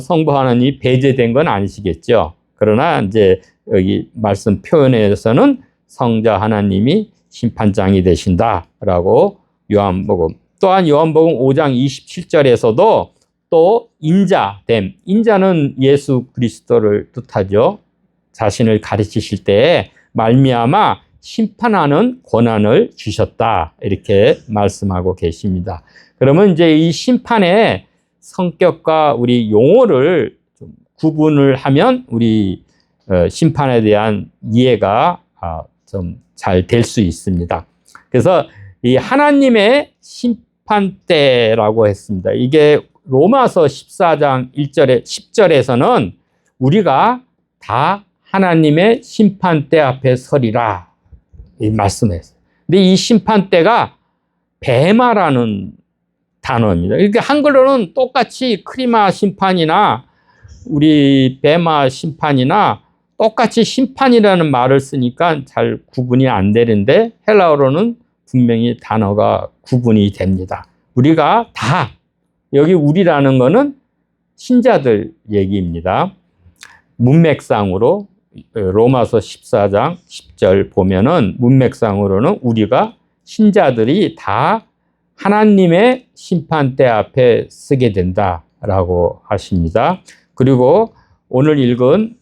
성부 하나님이 배제된 건 아니시겠죠. 그러나 이제 여기 말씀 표현에서는 성자 하나님이 심판장이 되신다라고 요한복음, 또한 요한복음 5장 27절에서도 또 인자됨, 인자는 예수 그리스도를 뜻하죠. 자신을 가르치실 때에 말미암아 심판하는 권한을 주셨다 이렇게 말씀하고 계십니다. 그러면 이제 이 심판의 성격과 우리 용어를 좀 구분을 하면 우리 심판에 대한 이해가 좀 잘 될 수 있습니다. 그래서 이 하나님의 심판 때라고 했습니다. 이게 로마서 14장 1절에 10절에서는 우리가 다 하나님의 심판 때 앞에 서리라 이 말씀했어요. 근데 이 심판 때가 베마라는 단어입니다. 이렇게 한글로는 똑같이 크리마 심판이나 우리 베마 심판이나 똑같이 심판이라는 말을 쓰니까 잘 구분이 안 되는데 헬라어로는 분명히 단어가 구분이 됩니다. 우리가 다, 여기 우리라는 거는 신자들 얘기입니다. 문맥상으로 로마서 14장 10절 보면은 문맥상으로는 우리가 신자들이 다 하나님의 심판대 앞에 서게 된다라고 하십니다. 그리고 오늘 읽은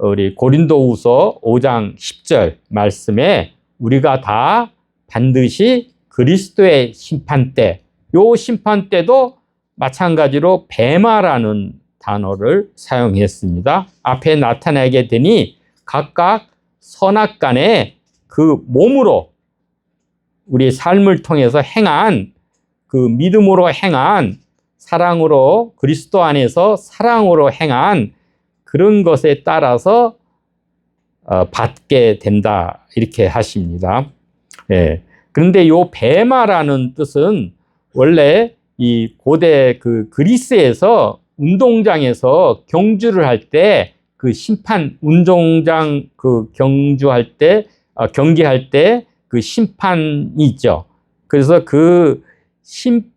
우리 고린도후서 5장 10절 말씀에 우리가 다 반드시 그리스도의 심판대, 요 심판대도 마찬가지로 베마라는 단어를 사용했습니다. 앞에 나타나게 되니 각각 선악간에 그 몸으로 우리 삶을 통해서 행한 그 믿음으로 행한 사랑으로 그리스도 안에서 사랑으로 행한 그런 것에 따라서 받게 된다 이렇게 하십니다. 예. 그런데 요 베마라는 뜻은 원래 이 고대 그 그리스에서 운동장에서 경주를 할 때 그 심판 운동장 그 경주할 때 경기할 때 그 심판이 있죠. 그래서 그 심판을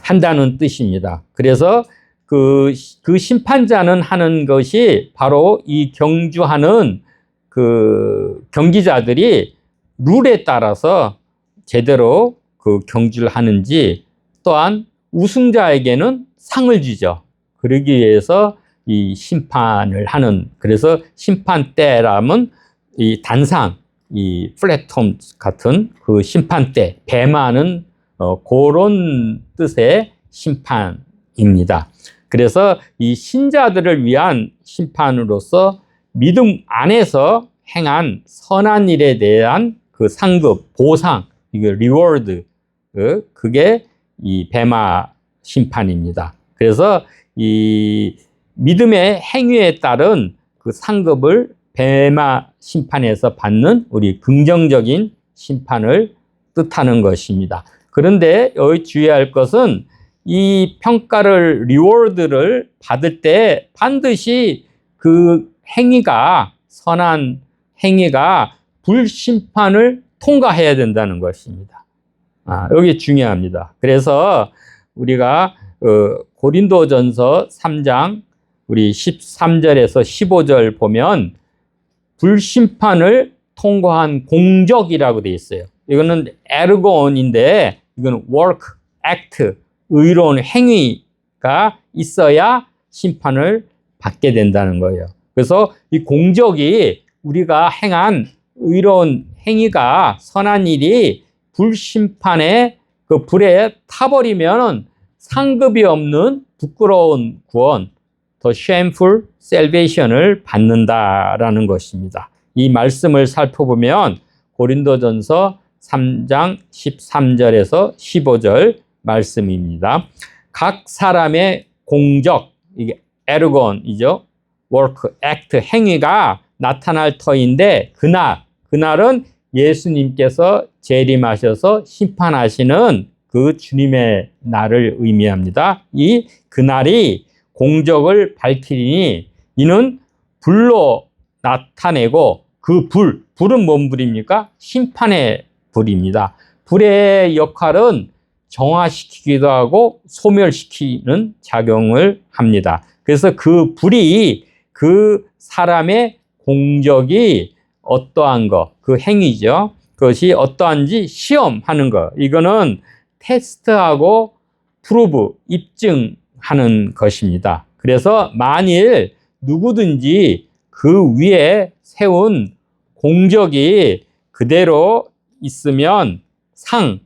한다는 뜻입니다. 그래서 그 심판자는 하는 것이 바로 이 경주하는 그 경기자들이 룰에 따라서 제대로 그 경주를 하는지, 또한 우승자에게는 상을 주죠. 그러기 위해서 이 심판을 하는, 그래서 심판대라면 이 단상, 이 플랫폼 같은 그 심판대, 배마는 그런 뜻의 심판입니다. 그래서 이 신자들을 위한 심판으로서 믿음 안에서 행한 선한 일에 대한 그 상급, 보상, 이거 리워드, 그게 이 배마 심판입니다. 그래서 이 믿음의 행위에 따른 그 상급을 배마 심판에서 받는 우리 긍정적인 심판을 뜻하는 것입니다. 그런데 여기 주의할 것은 이 평가를, 리워드를 받을 때 반드시 그 행위가, 선한 행위가 불심판을 통과해야 된다는 것입니다. 여기 중요합니다. 그래서 우리가 고린도전서 3장 우리 13절에서 15절 보면 불심판을 통과한 공적이라고 되어 있어요. 이거는 에르곤인데, 이건 work, act, 의로운 행위가 있어야 심판을 받게 된다는 거예요. 그래서 이 공적이, 우리가 행한 의로운 행위가, 선한 일이 불심판의 그 불에 타버리면 상급이 없는 부끄러운 구원, the shameful salvation을 받는다라는 것입니다. 이 말씀을 살펴보면 고린도전서 3장 13절에서 15절 말씀입니다. 각 사람의 공적, 이게 에르곤이죠. work, act, 행위가 나타날 터인데, 그날은 예수님께서 재림하셔서 심판하시는 그 주님의 날을 의미합니다. 이 그날이 공적을 밝히리니 이는 불로 나타내고, 그 불은 뭔 불입니까? 심판의 불입니다. 불의 역할은 정화시키기도 하고 소멸시키는 작용을 합니다. 그래서 그 불이 그 사람의 공적이 어떠한 것, 그 행위죠. 그것이 어떠한지 시험하는 것. 이거는 테스트하고 프루브, 입증하는 것입니다. 그래서 만일 누구든지 그 위에 세운 공적이 그대로 있으면 상을,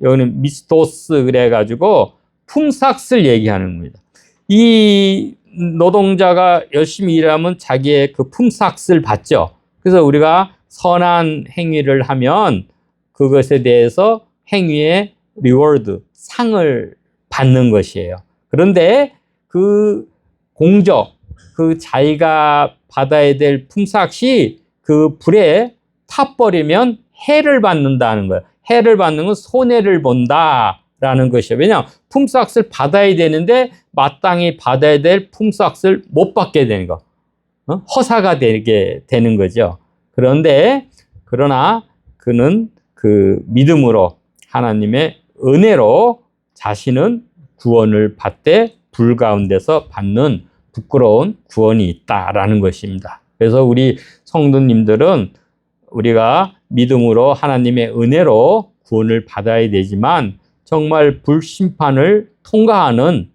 여기는 미스토스 그래가지고 품삯을 얘기하는 겁니다. 이 노동자가 열심히 일하면 자기의 그 품삯을 받죠. 그래서 우리가 선한 행위를 하면 그것에 대해서 행위의 리워드, 상을 받는 것이에요. 그런데 그 공적, 그 자기가 받아야 될 품삯이 그 불에 타버리면 해를 받는다는 거예요. 해를 받는 건 손해를 본다라는 것이에요. 왜냐하면 품삯을 받아야 되는데 마땅히 받아야 될 품삯을 못 받게 되는 거. 허사가 되게 되는 거죠. 그러나 그는 그 믿음으로 하나님의 은혜로 자신은 구원을 받되 불 가운데서 받는 부끄러운 구원이 있다라는 것입니다. 그래서 우리 성도님들은 우리가 믿음으로 하나님의 은혜로 구원을 받아야 되지만, 정말 불심판을 통과하는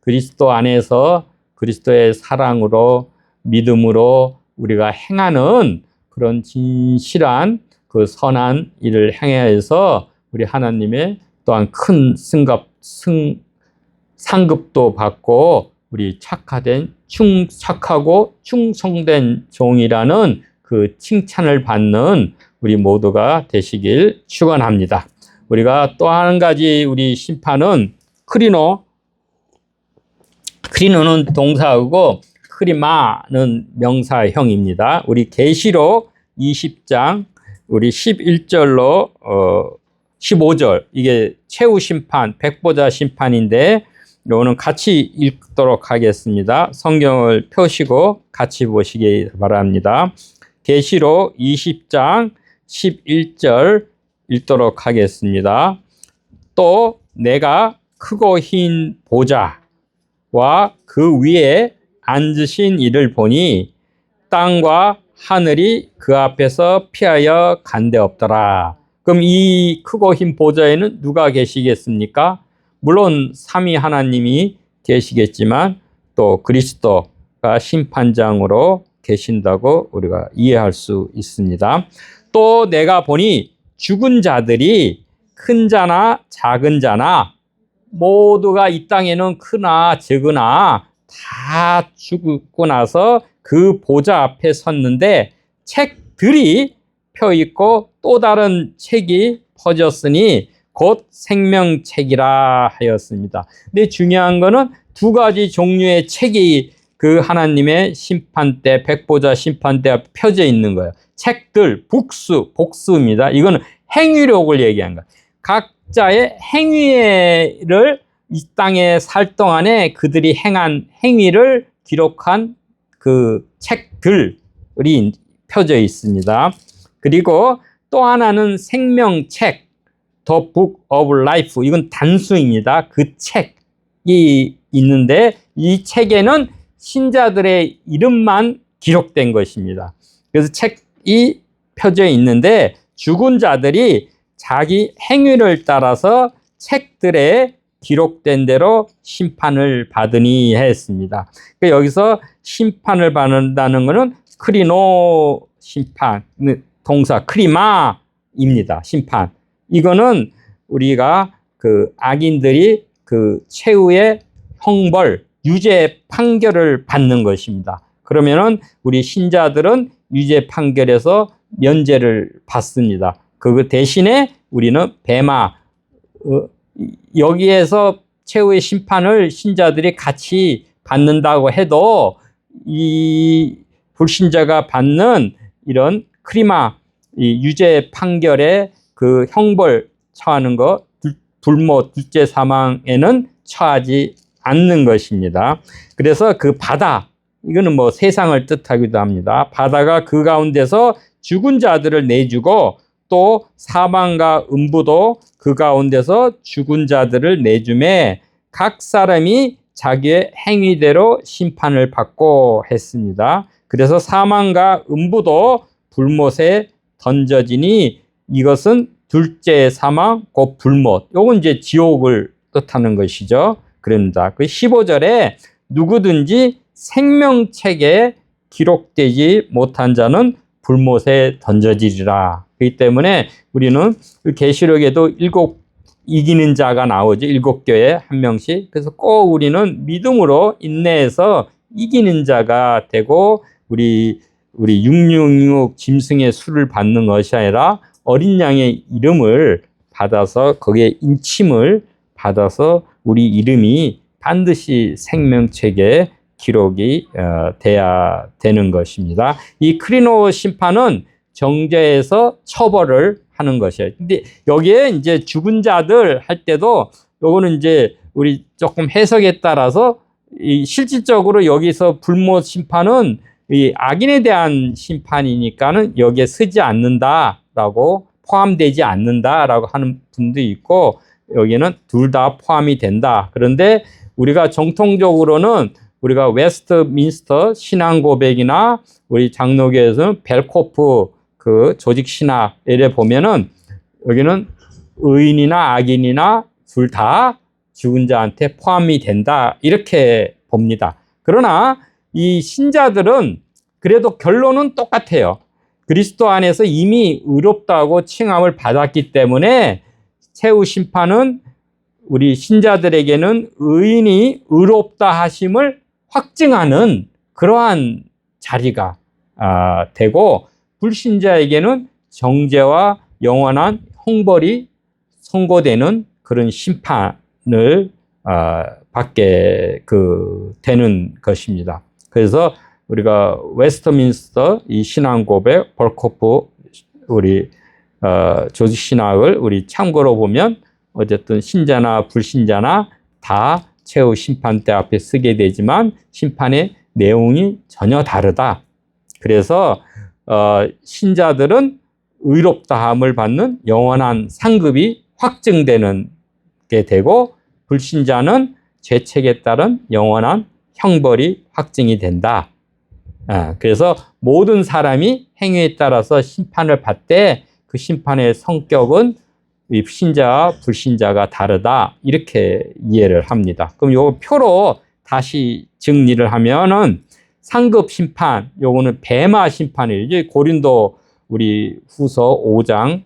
그리스도 안에서 그리스도의 사랑으로, 믿음으로 우리가 행하는 그런 진실한 그 선한 일을 행해서 우리 하나님의 또한 큰 상급도 받고, 우리 착하고 충성된 종이라는 그 칭찬을 받는 우리 모두가 되시길 축원합니다. 우리가 또 한 가지 우리 심판은 크리노는 동사이고 크리마는 명사형입니다. 우리 계시록 20장 우리 11절로 15절, 이게 최후 심판, 백보자 심판인데 이거는 같이 읽도록 하겠습니다. 성경을 펴시고 같이 보시기 바랍니다. 계시록 20장 11절 읽도록 하겠습니다. 또 내가 크고 흰 보좌와 그 위에 앉으신 이를 보니 땅과 하늘이 그 앞에서 피하여 간데 없더라. 그럼 이 크고 흰 보좌에는 누가 계시겠습니까? 물론 삼위 하나님이 계시겠지만 또 그리스도가 심판장으로 계신다고 우리가 이해할 수 있습니다. 또 내가 보니 죽은 자들이 큰 자나 작은 자나 모두가 이 땅에는 크나 적으나 다 죽고 나서 그 보좌 앞에 섰는데 책들이 펴 있고 또 다른 책이 퍼졌으니 곧 생명책이라 하였습니다. 근데 중요한 거는 두 가지 종류의 책이 그 하나님의 심판 때, 백보자 심판 때 앞에 펴져 있는 거예요. 책들, 복수입니다. 이거는 행위록을 얘기한 거예요. 각자의 행위를 이 땅에 살 동안에 그들이 행한 행위를 기록한 그 책들이 펴져 있습니다. 그리고 또 하나는 생명책, The Book of Life. 이건 단수입니다. 그 책이 있는데 이 책에는 신자들의 이름만 기록된 것입니다. 그래서 책이 펴져 있는데 죽은 자들이 자기 행위를 따라서 책들에 기록된 대로 심판을 받으니 했습니다. 그러니까 여기서 심판을 받는다는 것은 크리노 심판, 동사 크리마입니다. 심판. 이거는 우리가 그 악인들이 그 최후의 형벌, 유죄 판결을 받는 것입니다. 그러면은 우리 신자들은 유죄 판결에서 면제를 받습니다. 그 대신에 우리는 베마, 여기에서 최후의 심판을 신자들이 같이 받는다고 해도 이 불신자가 받는 이런 크리마, 이 유죄 판결에 그 형벌 처하는 거, 불모, 둘째 사망에는 처하지 않는 것입니다. 그래서 그 바다, 이거는 뭐 세상을 뜻하기도 합니다. 바다가 그 가운데서 죽은 자들을 내주고 또 사망과 음부도 그 가운데서 죽은 자들을 내주매 각 사람이 자기의 행위대로 심판을 받고 했습니다. 그래서 사망과 음부도 불못에 던져지니 이것은 둘째 사망, 곧 불못. 요건 이제 지옥을 뜻하는 것이죠. 그럽니다. 그 15절에 누구든지 생명책에 기록되지 못한 자는 불못에 던져지리라. 그렇기 때문에 우리는 계시록에도 7 이기는 자가 나오죠. 7교회 한 명씩. 그래서 꼭 우리는 믿음으로 인내해서 이기는 자가 되고 우리 666 짐승의 수를 받는 것이 아니라 어린 양의 이름을 받아서 거기에 인침을 받아서 우리 이름이 반드시 생명책에 기록이 돼야 되는 것입니다. 이 크리노 심판은 정죄에서 처벌을 하는 것이에요. 근데 여기에 이제 죽은 자들 할 때도 요거는 이제 우리 조금 해석에 따라서 이 실질적으로 여기서 불못 심판은 이 악인에 대한 심판이니까는 여기에 쓰지 않는다라고 포함되지 않는다라고 하는 분도 있고 여기는 둘 다 포함이 된다. 그런데 우리가 정통적으로는 우리가 웨스트민스터 신앙 고백이나 우리 장로교에서는 벨코프 그 조직 신학에 보면은 여기는 의인이나 악인이나 둘 다 죽은 자한테 포함이 된다 이렇게 봅니다. 그러나 이 신자들은 그래도 결론은 똑같아요. 그리스도 안에서 이미 의롭다고 칭함을 받았기 때문에 최후 심판은 우리 신자들에게는 의인이 의롭다 하심을 확증하는 그러한 자리가 되고 불신자에게는 정죄와 영원한 형벌이 선고되는 그런 심판을 받게 되는 것입니다. 그래서 우리가 웨스트민스터 이 신앙 고백, 벌코프 우리 조직 신학을 우리 참고로 보면 어쨌든 신자나 불신자나 다 최후 심판 때 앞에 쓰게 되지만 심판의 내용이 전혀 다르다. 그래서 신자들은 의롭다함을 받는 영원한 상급이 확증되는 게 되고 불신자는 죄책에 따른 영원한 형벌이 확증이 된다. 그래서 모든 사람이 행위에 따라서 심판을 받되 그 심판의 성격은 신자와 불신자가 다르다. 이렇게 이해를 합니다. 그럼 요 표로 다시 정리를 하면은 상급 심판, 요거는 뱀아 심판이죠. 고린도 우리 후서 5장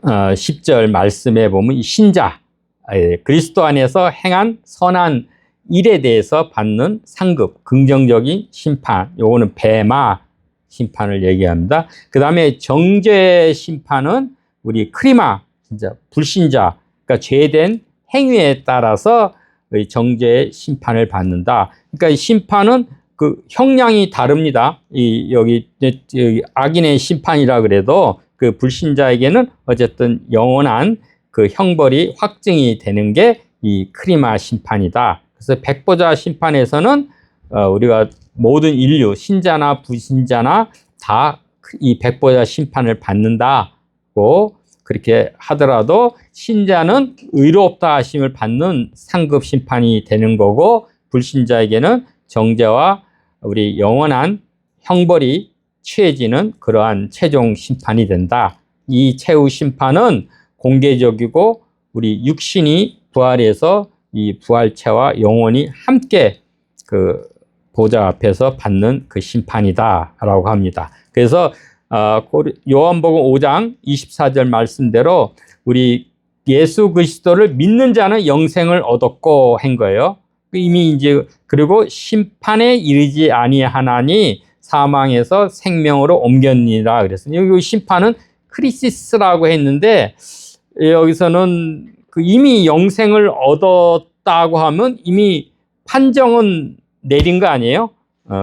10절 말씀에 보면 이 신자, 그리스도 안에서 행한 선한 일에 대해서 받는 상급, 긍정적인 심판, 요거는 뱀아 심판을 얘기합니다. 그 다음에 정죄 심판은 우리 크리마, 진짜 불신자, 그러니까 죄된 행위에 따라서 정죄의 심판을 받는다. 그러니까 이 심판은 그 형량이 다릅니다. 여기 악인의 심판이라 그래도 그 불신자에게는 어쨌든 영원한 그 형벌이 확증이 되는 게 이 크리마 심판이다. 그래서 백보자 심판에서는 우리가 모든 인류, 신자나 불신자나 다 이 백보자 심판을 받는다고 그렇게 하더라도 신자는 의롭다 하심을 받는 상급 심판이 되는 거고 불신자에게는 정죄와 우리 영원한 형벌이 취해지는 그러한 최종 심판이 된다. 이 최후 심판은 공개적이고 우리 육신이 부활해서 이 부활체와 영원히 함께 그 보좌 앞에서 받는 그 심판이다라고 합니다. 그래서 요한복음 5장 24절 말씀대로 우리 예수 그리스도를 믿는 자는 영생을 얻었고 한 거예요. 이미 이제 그리고 심판에 이르지 아니하나니 사망에서 생명으로 옮겼니라 그랬어요. 여기 심판은 크리시스라고 했는데 여기서는 그 이미 영생을 얻었다고 하면 이미 판정은 내린 거 아니에요?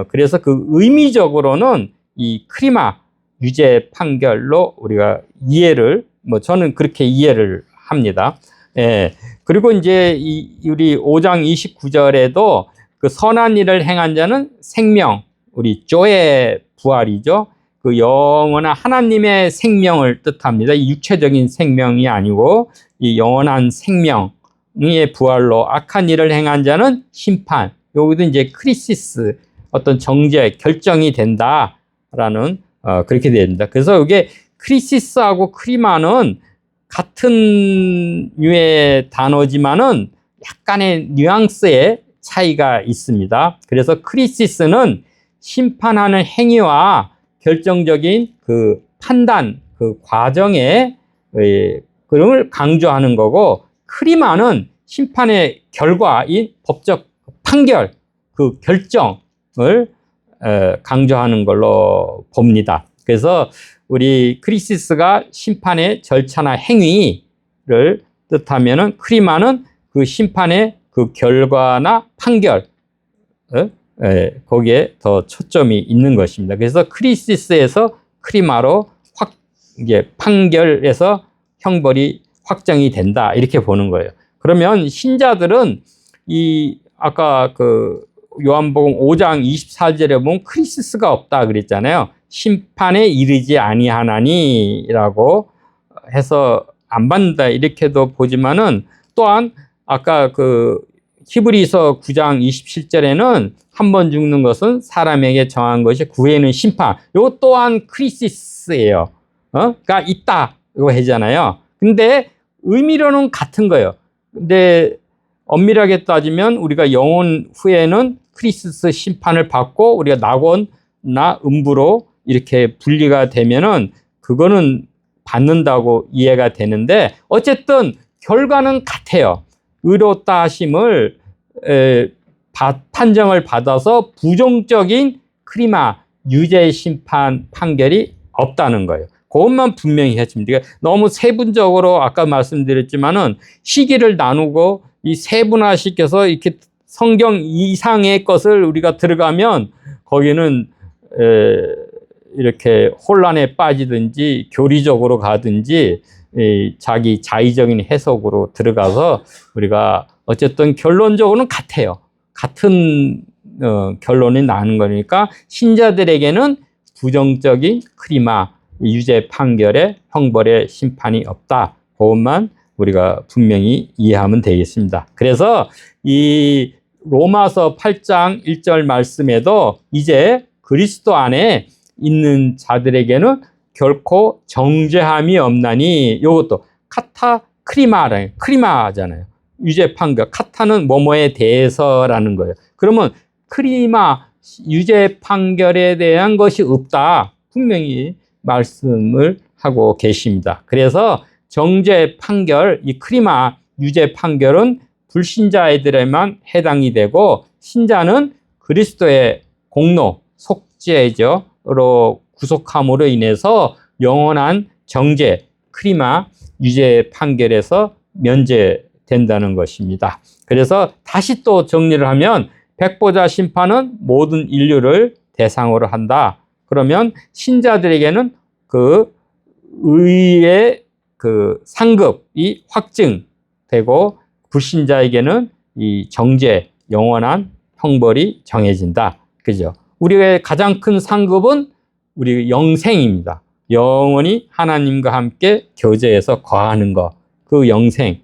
그래서 그 의미적으로는 이 크리마 유죄 판결로 우리가 이해를 저는 그렇게 이해를 합니다. 예. 그리고 이제 우리 5장 29절에도 그 선한 일을 행한 자는 생명, 우리 조의 부활이죠. 그 영원한 하나님의 생명을 뜻합니다. 이 육체적인 생명이 아니고 이 영원한 생명의 부활로 악한 일을 행한 자는 심판. 여기도 이제 크리시스 어떤 정죄 결정이 된다라는 그렇게 됩니다. 그래서 이게 크리시스하고 크리마는 같은 류의 단어지만은 약간의 뉘앙스의 차이가 있습니다. 그래서 크리시스는 심판하는 행위와 결정적인 그 판단, 그 과정의 그런 걸 강조하는 거고, 크리마는 심판의 결과인 법적 판결, 그 결정을 강조하는 걸로 봅니다. 그래서 우리 크리시스가 심판의 절차나 행위를 뜻하면은 크리마는 그 심판의 그 결과나 판결, 거기에 더 초점이 있는 것입니다. 그래서 크리시스에서 크리마로 이게 판결에서 형벌이 확정이 된다 이렇게 보는 거예요. 그러면 신자들은 아까 그 요한복음 5장 24절에 보면 크리시스가 없다 그랬잖아요. 심판에 이르지 아니하나니라고 해서 안 받는다 이렇게도 보지만은 또한 아까 그 히브리서 9장 27절에는 한 번 죽는 것은 사람에게 정한 것이 구에는 심판. 이거 또한 크리시스예요. 가 있다고 하잖아요. 근데 의미로는 같은 거예요. 근데 엄밀하게 따지면 우리가 영혼 후에는 크리시스 심판을 받고 우리가 낙원나 음부로 이렇게 분리가 되면은 그거는 받는다고 이해가 되는데 어쨌든 결과는 같아요. 의롭다 하심을 판정을 받아서 부정적인 크리마 유죄 심판 판결이 없다는 거예요. 그것만 분명히 해줍니다. 너무 세분적으로 아까 말씀드렸지만은 시기를 나누고 이 세분화시켜서 이렇게 성경 이상의 것을 우리가 들어가면 거기는 이렇게 혼란에 빠지든지 교리적으로 가든지 자기 자의적인 해석으로 들어가서 우리가 어쨌든 결론적으로는 같아요. 같은 결론이 나는 거니까 신자들에게는 부정적인 크리마 유죄 판결에 형벌의 심판이 없다. 그것만 우리가 분명히 이해하면 되겠습니다. 그래서 이 로마서 8장 1절 말씀에도 이제 그리스도 안에 있는 자들에게는 결코 정죄함이 없나니, 이것도 크리마잖아요. 유죄 판결. 카타는 뭐뭐에 대해서라는 거예요. 그러면 크리마, 유죄 판결에 대한 것이 없다, 분명히 말씀을 하고 계십니다. 그래서 정죄 판결, 이 크리마, 유죄 판결은 불신자애들에만 해당이 되고, 신자는 그리스도의 공로, 속죄로 구속함으로 인해서 영원한 정죄, 크리마, 유죄 판결에서 면제된다는 것입니다. 그래서 다시 또 정리를 하면, 백보자 심판은 모든 인류를 대상으로 한다. 그러면 신자들에게는 그 의의 그 상급이 확증되고, 불신자에게는 이 정죄, 영원한 형벌이 정해진다. 그죠? 우리의 가장 큰 상급은 우리 영생입니다. 영원히 하나님과 함께 교제해서 거하는 것, 그 영생,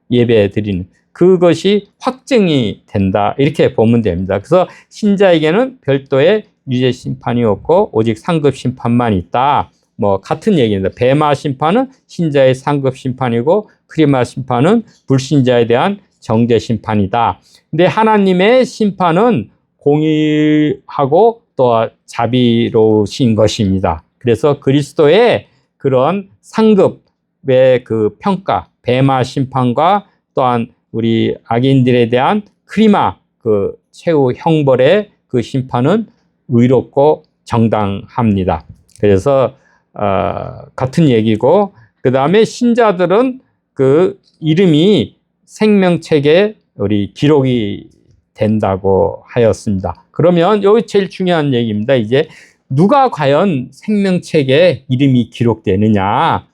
예배 드리는 그것이 확증이 된다, 이렇게 보면 됩니다. 그래서 신자에게는 별도의 유죄 심판이 없고 오직 상급 심판만 있다. 뭐 같은 얘기입니다. 베마 심판은 신자의 상급 심판이고, 크리마 심판은 불신자에 대한 정죄 심판이다. 근데 하나님의 심판은 공의하고 또 자비로우신 것입니다. 그래서 그리스도의 그런 상급의 그 평가, 베마 심판과 또한 우리 악인들에 대한 크리마, 그 최후 형벌의 그 심판은 의롭고 정당합니다. 그래서 같은 얘기고, 그 다음에 신자들은 그 이름이 생명책에 우리 기록이 된다고 하였습니다. 그러면 여기 제일 중요한 얘기입니다. 이제 누가 과연 생명책에 이름이 기록되느냐?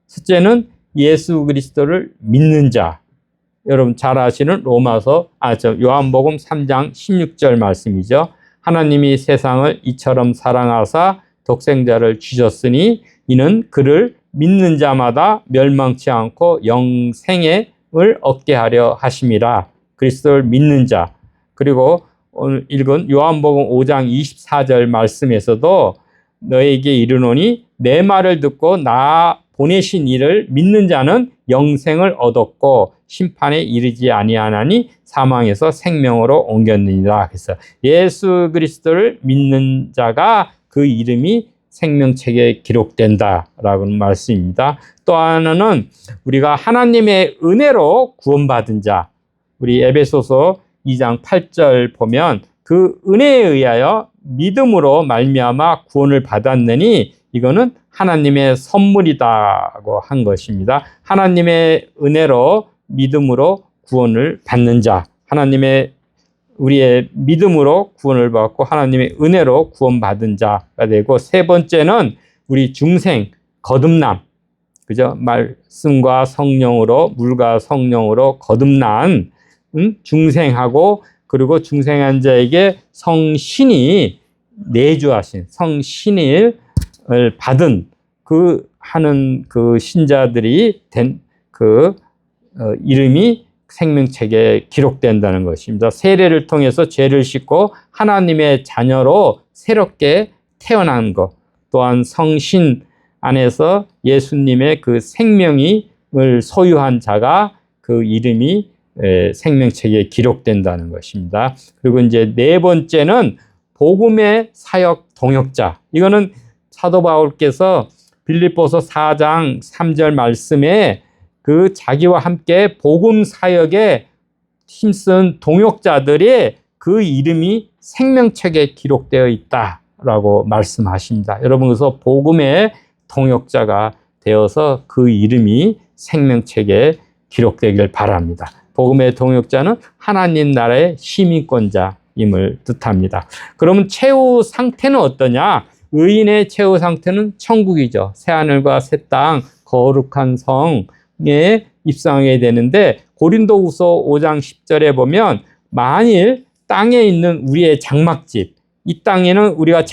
첫째는 예수 그리스도를 믿는 자. 여러분 잘 아시는 요한복음 3장 16절 말씀이죠. 하나님이 세상을 이처럼 사랑하사 독생자를 주셨으니 이는 그를 믿는 자마다 멸망치 않고 영생을 얻게 하려 하심이라. 그리스도를 믿는 자. 그리고 오늘 읽은 요한복음 5장 24절 말씀에서도 너에게 이르노니 내 말을 듣고 나 보내신 이를 믿는 자는 영생을 얻었고 심판에 이르지 아니하나니 사망에서 생명으로 옮겼느니라. 그래서 예수 그리스도를 믿는 자가 그 이름이 생명책에 기록된다라는 말씀입니다. 또 하나는 우리가 하나님의 은혜로 구원받은 자, 우리 에베소서 2장 8절 보면 그 은혜에 의하여 믿음으로 말미암아 구원을 받았느니 이거는 하나님의 선물이다고 한 것입니다. 하나님의 은혜로 믿음으로 구원을 받는 자, 우리의 믿음으로 구원을 받고 하나님의 은혜로 구원받은 자가 되고, 세 번째는 우리 중생, 거듭남, 그죠? 말씀과 성령으로, 물과 성령으로 거듭난 중생하고, 그리고 중생한 자에게 성신이 내주하신 성신을 받은 하는 그 신자들이 된 이름이 생명책에 기록된다는 것입니다. 세례를 통해서 죄를 씻고 하나님의 자녀로 새롭게 태어난 것, 또한 성신 안에서 예수님의 그 생명을 소유한 자가 그 이름이 생명책에 기록된다는 것입니다. 그리고 이제 네 번째는 복음의 사역 동역자. 이거는 사도 바울께서 빌립보서 4장 3절 말씀에 그 자기와 함께 복음 사역에 힘쓴 동역자들의 그 이름이 생명책에 기록되어 있다라고 말씀하십니다. 여러분, 그래서 복음의 동역자가 되어서 그 이름이 생명책에 기록되길 바랍니다. 복음의 동역자는 하나님 나라의 시민권자임을 뜻합니다. 그러면 최후 상태는 어떠냐? 의인의 최후 상태는 천국이죠. 새하늘과 새 땅, 거룩한 성에 입성하게 되는데, 고린도후서 5장 10절에 보면 만일 땅에 있는 우리의 장막집, 이 땅에는 우리가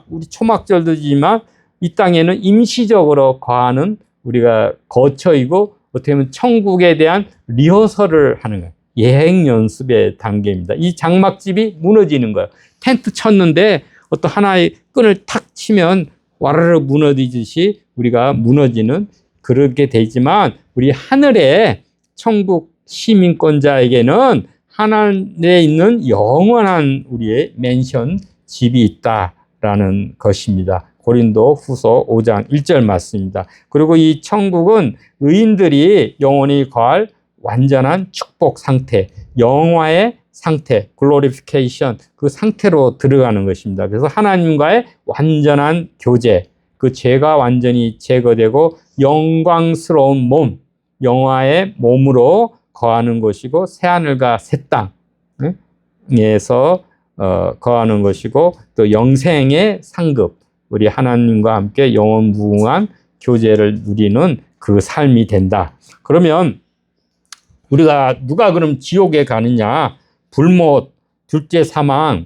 우리 초막절도지만 이 땅에는 임시적으로 거하는 우리가 거처이고 어떻게 보면 천국에 대한 리허설을 하는 거예요. 예행 연습의 단계입니다. 이 장막집이 무너지는 거예요. 텐트 쳤는데 어떤 하나의 끈을 탁 치면 와르르 무너지듯이 우리가 무너지는 그렇게 되지만 우리 하늘의 천국 시민권자에게는 하늘에 있는 영원한 우리의 맨션 집이 있다라는 것입니다. 고린도 후서 5장 1절 말씀입니다. 그리고 이 천국은 의인들이 영원히 거할 완전한 축복 상태, 영화의 상태, 글로리피케이션, 그 상태로 들어가는 것입니다. 그래서 하나님과의 완전한 교제, 그 죄가 완전히 제거되고 영광스러운 몸, 영화의 몸으로 거하는 것이고 새하늘과 새 땅에서 거하는 것이고 또 영생의 상급, 우리 하나님과 함께 영원무궁한 교제를 누리는 그 삶이 된다. 그러면 우리가 누가 그럼 지옥에 가느냐? 불못, 둘째 사망,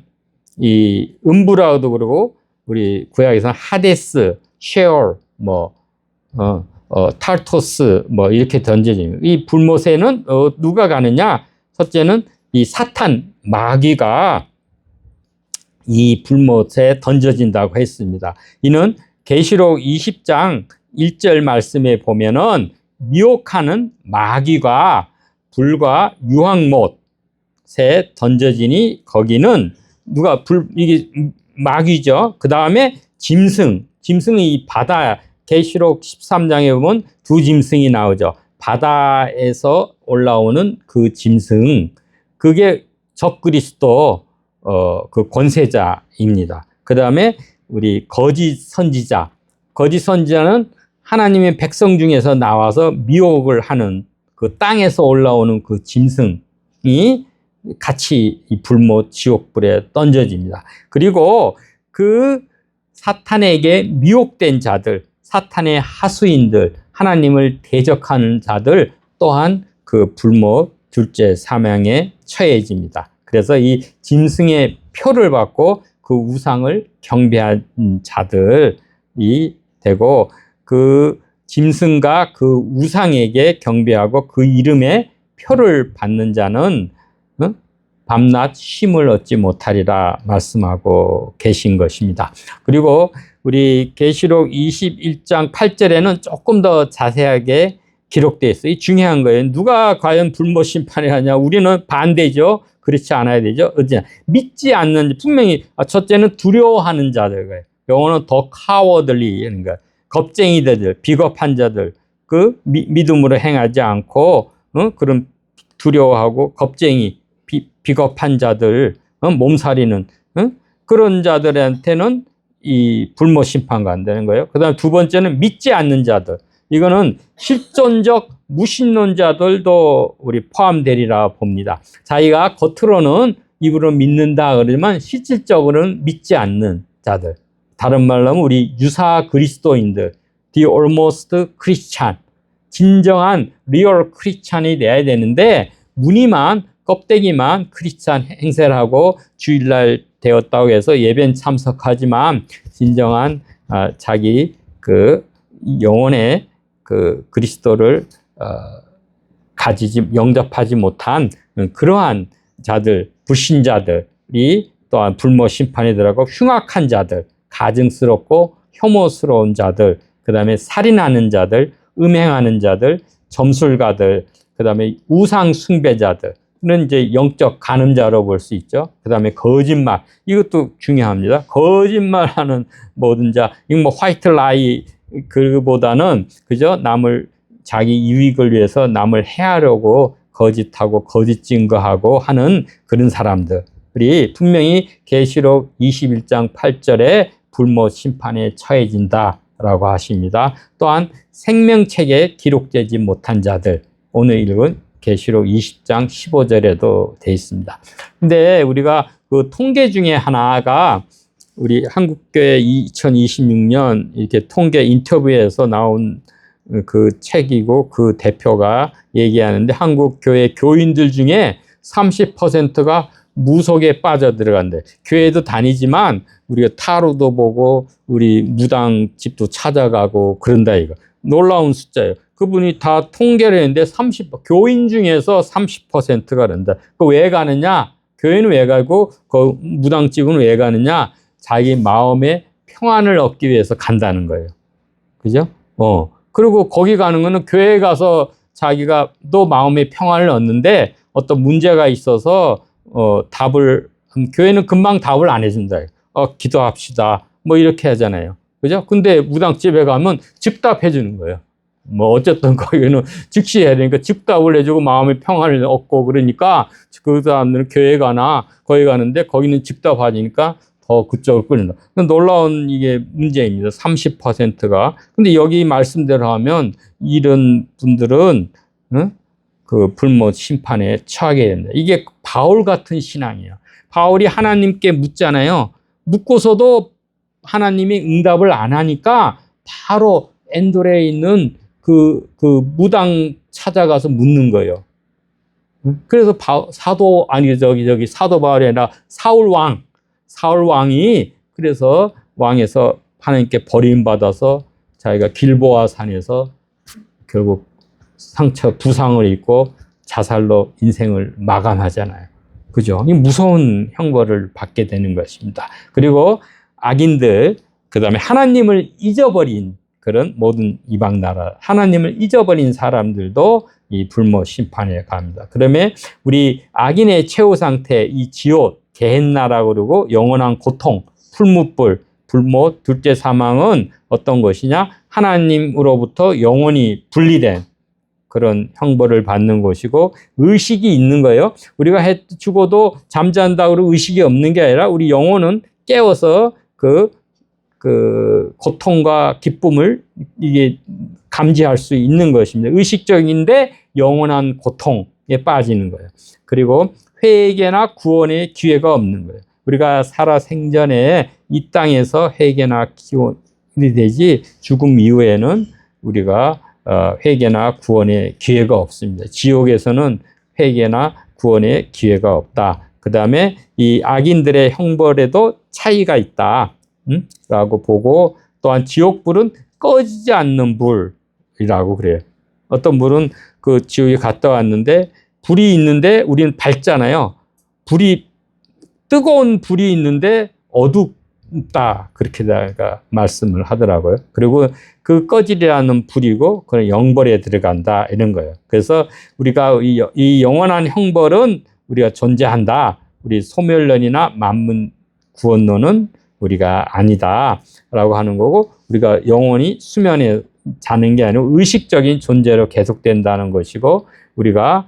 이 음부라고도 그러고 우리 구약에서는 하데스, 쉐올, 탈토스 이렇게 던져집니다. 이 불못에는 누가 가느냐? 첫째는 이 사탄, 마귀가 이 불못에 던져진다고 했습니다. 이는 계시록 20장 1절 말씀에 보면은 미혹하는 마귀가 불과 유황못에 던져지니 거기는 이게 마귀죠. 그 다음에 짐승이 이 바다, 계시록 13장에 보면 두 짐승이 나오죠. 바다에서 올라오는 그 짐승, 그게 적그리스도 그 권세자입니다. 그 다음에 우리 거짓 선지자는 하나님의 백성 중에서 나와서 미혹을 하는 그 땅에서 올라오는 그 짐승이 같이 이 불못 지옥불에 던져집니다. 그리고 그 사탄에게 미혹된 자들, 사탄의 하수인들, 하나님을 대적하는 자들 또한 그 불못 둘째 사망에 처해집니다. 그래서 이 짐승의 표를 받고 그 우상을 경배한 자들이 되고 그 짐승과 그 우상에게 경배하고 그 이름의 표를 받는 자는 밤낮 쉼을 얻지 못하리라 말씀하고 계신 것입니다. 그리고 우리 계시록 21장 8절에는 조금 더 자세하게 기록되어 있어요. 이 중요한 거예요. 누가 과연 불못 심판을 하냐? 우리는 반대죠. 그렇지 않아야 되죠. 어찌나 믿지 않는, 분명히 첫째는 두려워하는 자들, 영어는 더 카워들리, 그러니까 겁쟁이들, 비겁한 자들, 그 믿음으로 행하지 않고 그런 두려워하고 겁쟁이, 비겁한 자들, 몸살이는 그런 자들한테는 이 불못 심판가 안 되는 거예요. 그 다음 두 번째는 믿지 않는 자들, 이거는 실존적 무신론자들도 우리 포함되리라 봅니다. 자기가 겉으로는 입으로 믿는다 그러지만 실질적으로는 믿지 않는 자들, 다른 말로 하면 우리 유사 그리스도인들, the almost Christian, 진정한 리얼 크리스찬이 돼야 되는데 무늬만, 껍데기만 크리스찬 행세를 하고 주일날 되었다고 해서 예배는 참석하지만 진정한 자기 그 영혼의 그 그리스도를 영접하지 못한 그러한 자들, 불신자들이 또한 불못 심판에 들어가고 흉악한 자들, 가증스럽고 혐오스러운 자들, 그 다음에 살인하는 자들, 음행하는 자들, 점술가들, 그 다음에 우상 숭배자들은 이제 영적 간음자로 볼 수 있죠. 그 다음에 거짓말, 이것도 중요합니다. 거짓말하는 모든 자, 이거 뭐 화이트 라이 그보다는 그저 남을 자기 이익을 위해서 남을 해하려고 거짓하고 거짓 증거하고 하는 그런 사람들이 분명히 계시록 21장 8절에 불못 심판에 처해진다라고 하십니다. 또한 생명책에 기록되지 못한 자들, 오늘 읽은 계시록 20장 15절에도 되어 있습니다. 근데 우리가 그 통계 중에 하나가 우리 한국교회 2026년 이렇게 통계 인터뷰에서 나온 그 책이고 그 대표가 얘기하는데 한국교회 교인들 중에 30%가 무속에 빠져들어간대. 교회도 다니지만 우리가 타로도 보고 우리 무당집도 찾아가고 그런다 이거. 놀라운 숫자예요. 그분이 다 통계를 했는데 교인 중에서 30%가 그런다. 그 왜 가느냐? 교회는 왜 가고 그 무당집은 왜 가느냐? 자기 마음의 평안을 얻기 위해서 간다는 거예요. 그죠? 그리고 거기 가는 거는 교회에 가서 자기가 또 마음의 평안을 얻는데 어떤 문제가 있어서 교회는 금방 답을 안 해준다. 기도합시다. 뭐 이렇게 하잖아요. 그죠? 근데 무당집에 가면 즉답해 주는 거예요. 뭐 어쨌든 거기는 즉시 해야 되니까 즉답을 해주고 마음의 평안을 얻고 그러니까 그 사람들은 교회 가나 거기 가는데 거기는 즉답하니까 더 그쪽을 끌린다. 놀라운 이게 문제입니다. 30%가. 근데 여기 말씀대로 하면 이런 분들은 그 불못 심판에 처하게 된다. 이게 바울 같은 신앙이에요. 바울이 하나님께 묻잖아요. 묻고서도 하나님이 응답을 안 하니까 바로 엔도레에 있는 그 무당 찾아가서 묻는 거예요. 그래서 사도 바울이 아니라 사울 왕이 그래서 왕에서 하나님께 버림받아서 자기가 길보아 산에서 결국 부상을 입고 자살로 인생을 마감하잖아요. 그죠? 이 무서운 형벌을 받게 되는 것입니다. 그리고 악인들, 그 다음에 하나님을 잊어버린 그런 모든 이방 나라, 하나님을 잊어버린 사람들도 이 불못 심판에 갑니다. 그러면 우리 악인의 최후 상태, 이 지옥, 게헨나라고 그러고 영원한 고통, 풀무불, 불못, 둘째 사망은 어떤 것이냐? 하나님으로부터 영원히 분리된 그런 형벌을 받는 것이고 의식이 있는 거예요. 우리가 죽어도 잠잔다고 그러고 의식이 없는 게 아니라 우리 영혼은 깨워서 그 고통과 기쁨을 이게 감지할 수 있는 것입니다. 의식적인데 영원한 고통에 빠지는 거예요. 그리고 회개나 구원의 기회가 없는 거예요. 우리가 살아 생전에 이 땅에서 회개나 기원이 되지 죽음 이후에는 우리가 회개나 구원의 기회가 없습니다. 지옥에서는 회개나 구원의 기회가 없다. 그 다음에 이 악인들의 형벌에도 차이가 있다. 라고 보고 또한 지옥불은 꺼지지 않는 불이라고 그래요. 어떤 불은 그 지옥에 갔다 왔는데 불이 있는데 우리는 밝잖아요. 뜨거운 불이 있는데 어둡다. 그렇게 말씀을 하더라고요. 그리고 그 꺼지려는 불이고 그런 영벌에 들어간다. 이런 거예요. 그래서 우리가 이 영원한 형벌은 우리가 존재한다. 우리 소멸론이나 만문 구원론은 우리가 아니다. 라고 하는 거고 우리가 영원히 수면에 자는 게 아니고 의식적인 존재로 계속된다는 것이고 우리가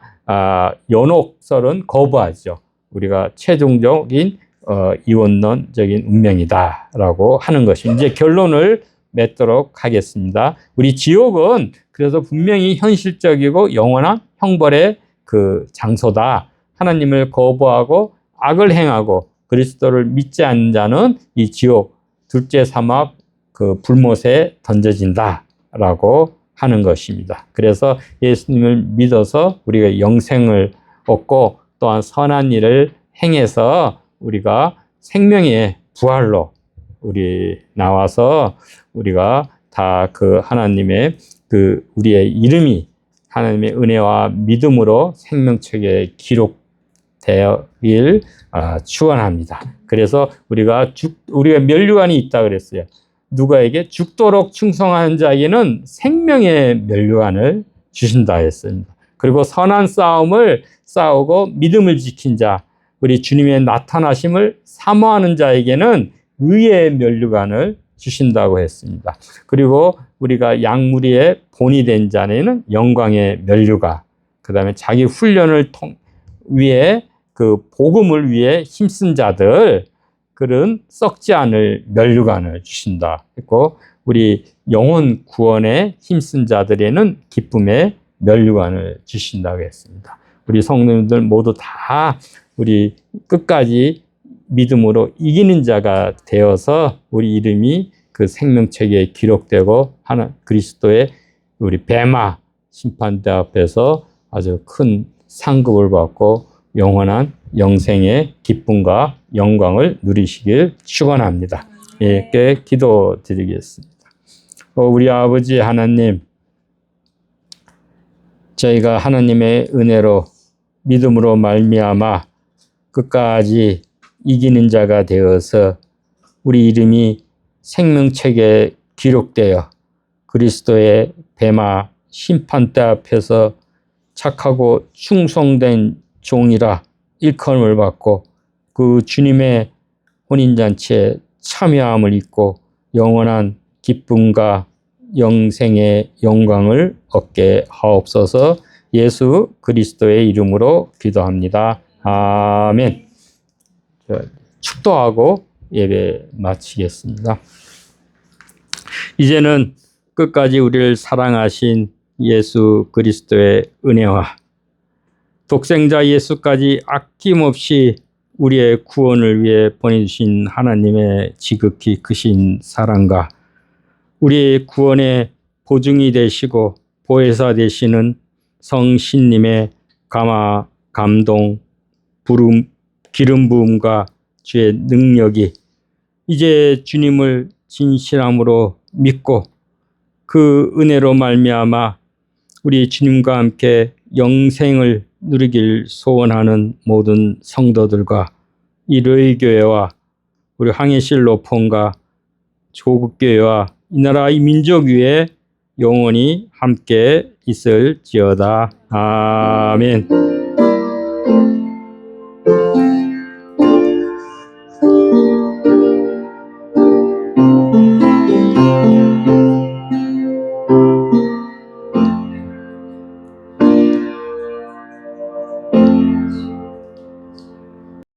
연옥설은 거부하죠. 우리가 최종적인 이원론적인 운명이다라고 하는 것이 이제 결론을 맺도록 하겠습니다. 우리 지옥은 그래서 분명히 현실적이고 영원한 형벌의 그 장소다. 하나님을 거부하고 악을 행하고 그리스도를 믿지 않는 자는 이 지옥 둘째 사막 그 불못에 던져진다라고 하는 것입니다. 그래서 예수님을 믿어서 우리가 영생을 얻고 또한 선한 일을 행해서 우리가 생명의 부활로 우리 나와서 우리가 다 그 하나님의 그 우리의 이름이 하나님의 은혜와 믿음으로 생명책에 기록되길 축원합니다. 그래서 우리가 면류관이 있다 그랬어요. 누가에게 죽도록 충성하는 자에게는 생명의 면류관을 주신다 했습니다. 그리고 선한 싸움을 싸우고 믿음을 지킨 자, 우리 주님의 나타나심을 사모하는 자에게는 의의 면류관을 주신다고 했습니다. 그리고 우리가 양무리의 본이 된 자에는 영광의 면류관, 그 다음에 자기 훈련을 위해 그 복음을 위해 힘쓴 자들, 그런 썩지 않을 면류관을 주신다 했고 우리 영혼 구원에 힘쓴 자들에는 기쁨의 면류관을 주신다고 했습니다. 우리 성도님들 모두 다 우리 끝까지 믿음으로 이기는 자가 되어서 우리 이름이 그 생명책에 기록되고 하나 그리스도의 우리 베마 심판대 앞에서 아주 큰 상급을 받고 영원한 영생의 기쁨과 영광을 누리시길 축원합니다. 이렇게 기도드리겠습니다. 우리 아버지 하나님, 저희가 하나님의 은혜로 믿음으로 말미암아 끝까지 이기는 자가 되어서 우리 이름이 생명책에 기록되어 그리스도의 뱀아 심판대 앞에서 착하고 충성된 종이라 일컬음을 받고 그 주님의 혼인잔치에 참여함을 잊고 영원한 기쁨과 영생의 영광을 얻게 하옵소서. 예수 그리스도의 이름으로 기도합니다. 아멘. 축도하고 예배 마치겠습니다. 이제는 끝까지 우리를 사랑하신 예수 그리스도의 은혜와 독생자 예수까지 아낌없이 우리의 구원을 위해 보내주신 하나님의 지극히 크신 사랑과 우리의 구원의 보증이 되시고 보혜사 되시는 성신님의 감화, 감동, 부름, 기름 부음과 주의 능력이 이제 주님을 진실함으로 믿고 그 은혜로 말미암아 우리 주님과 함께 영생을 누리길 소원하는 모든 성도들과 이르의교회와 우리 항해실 로폰과 조국교회와 이 나라 이 민족 위에 영원히 함께 있을지어다. 아멘.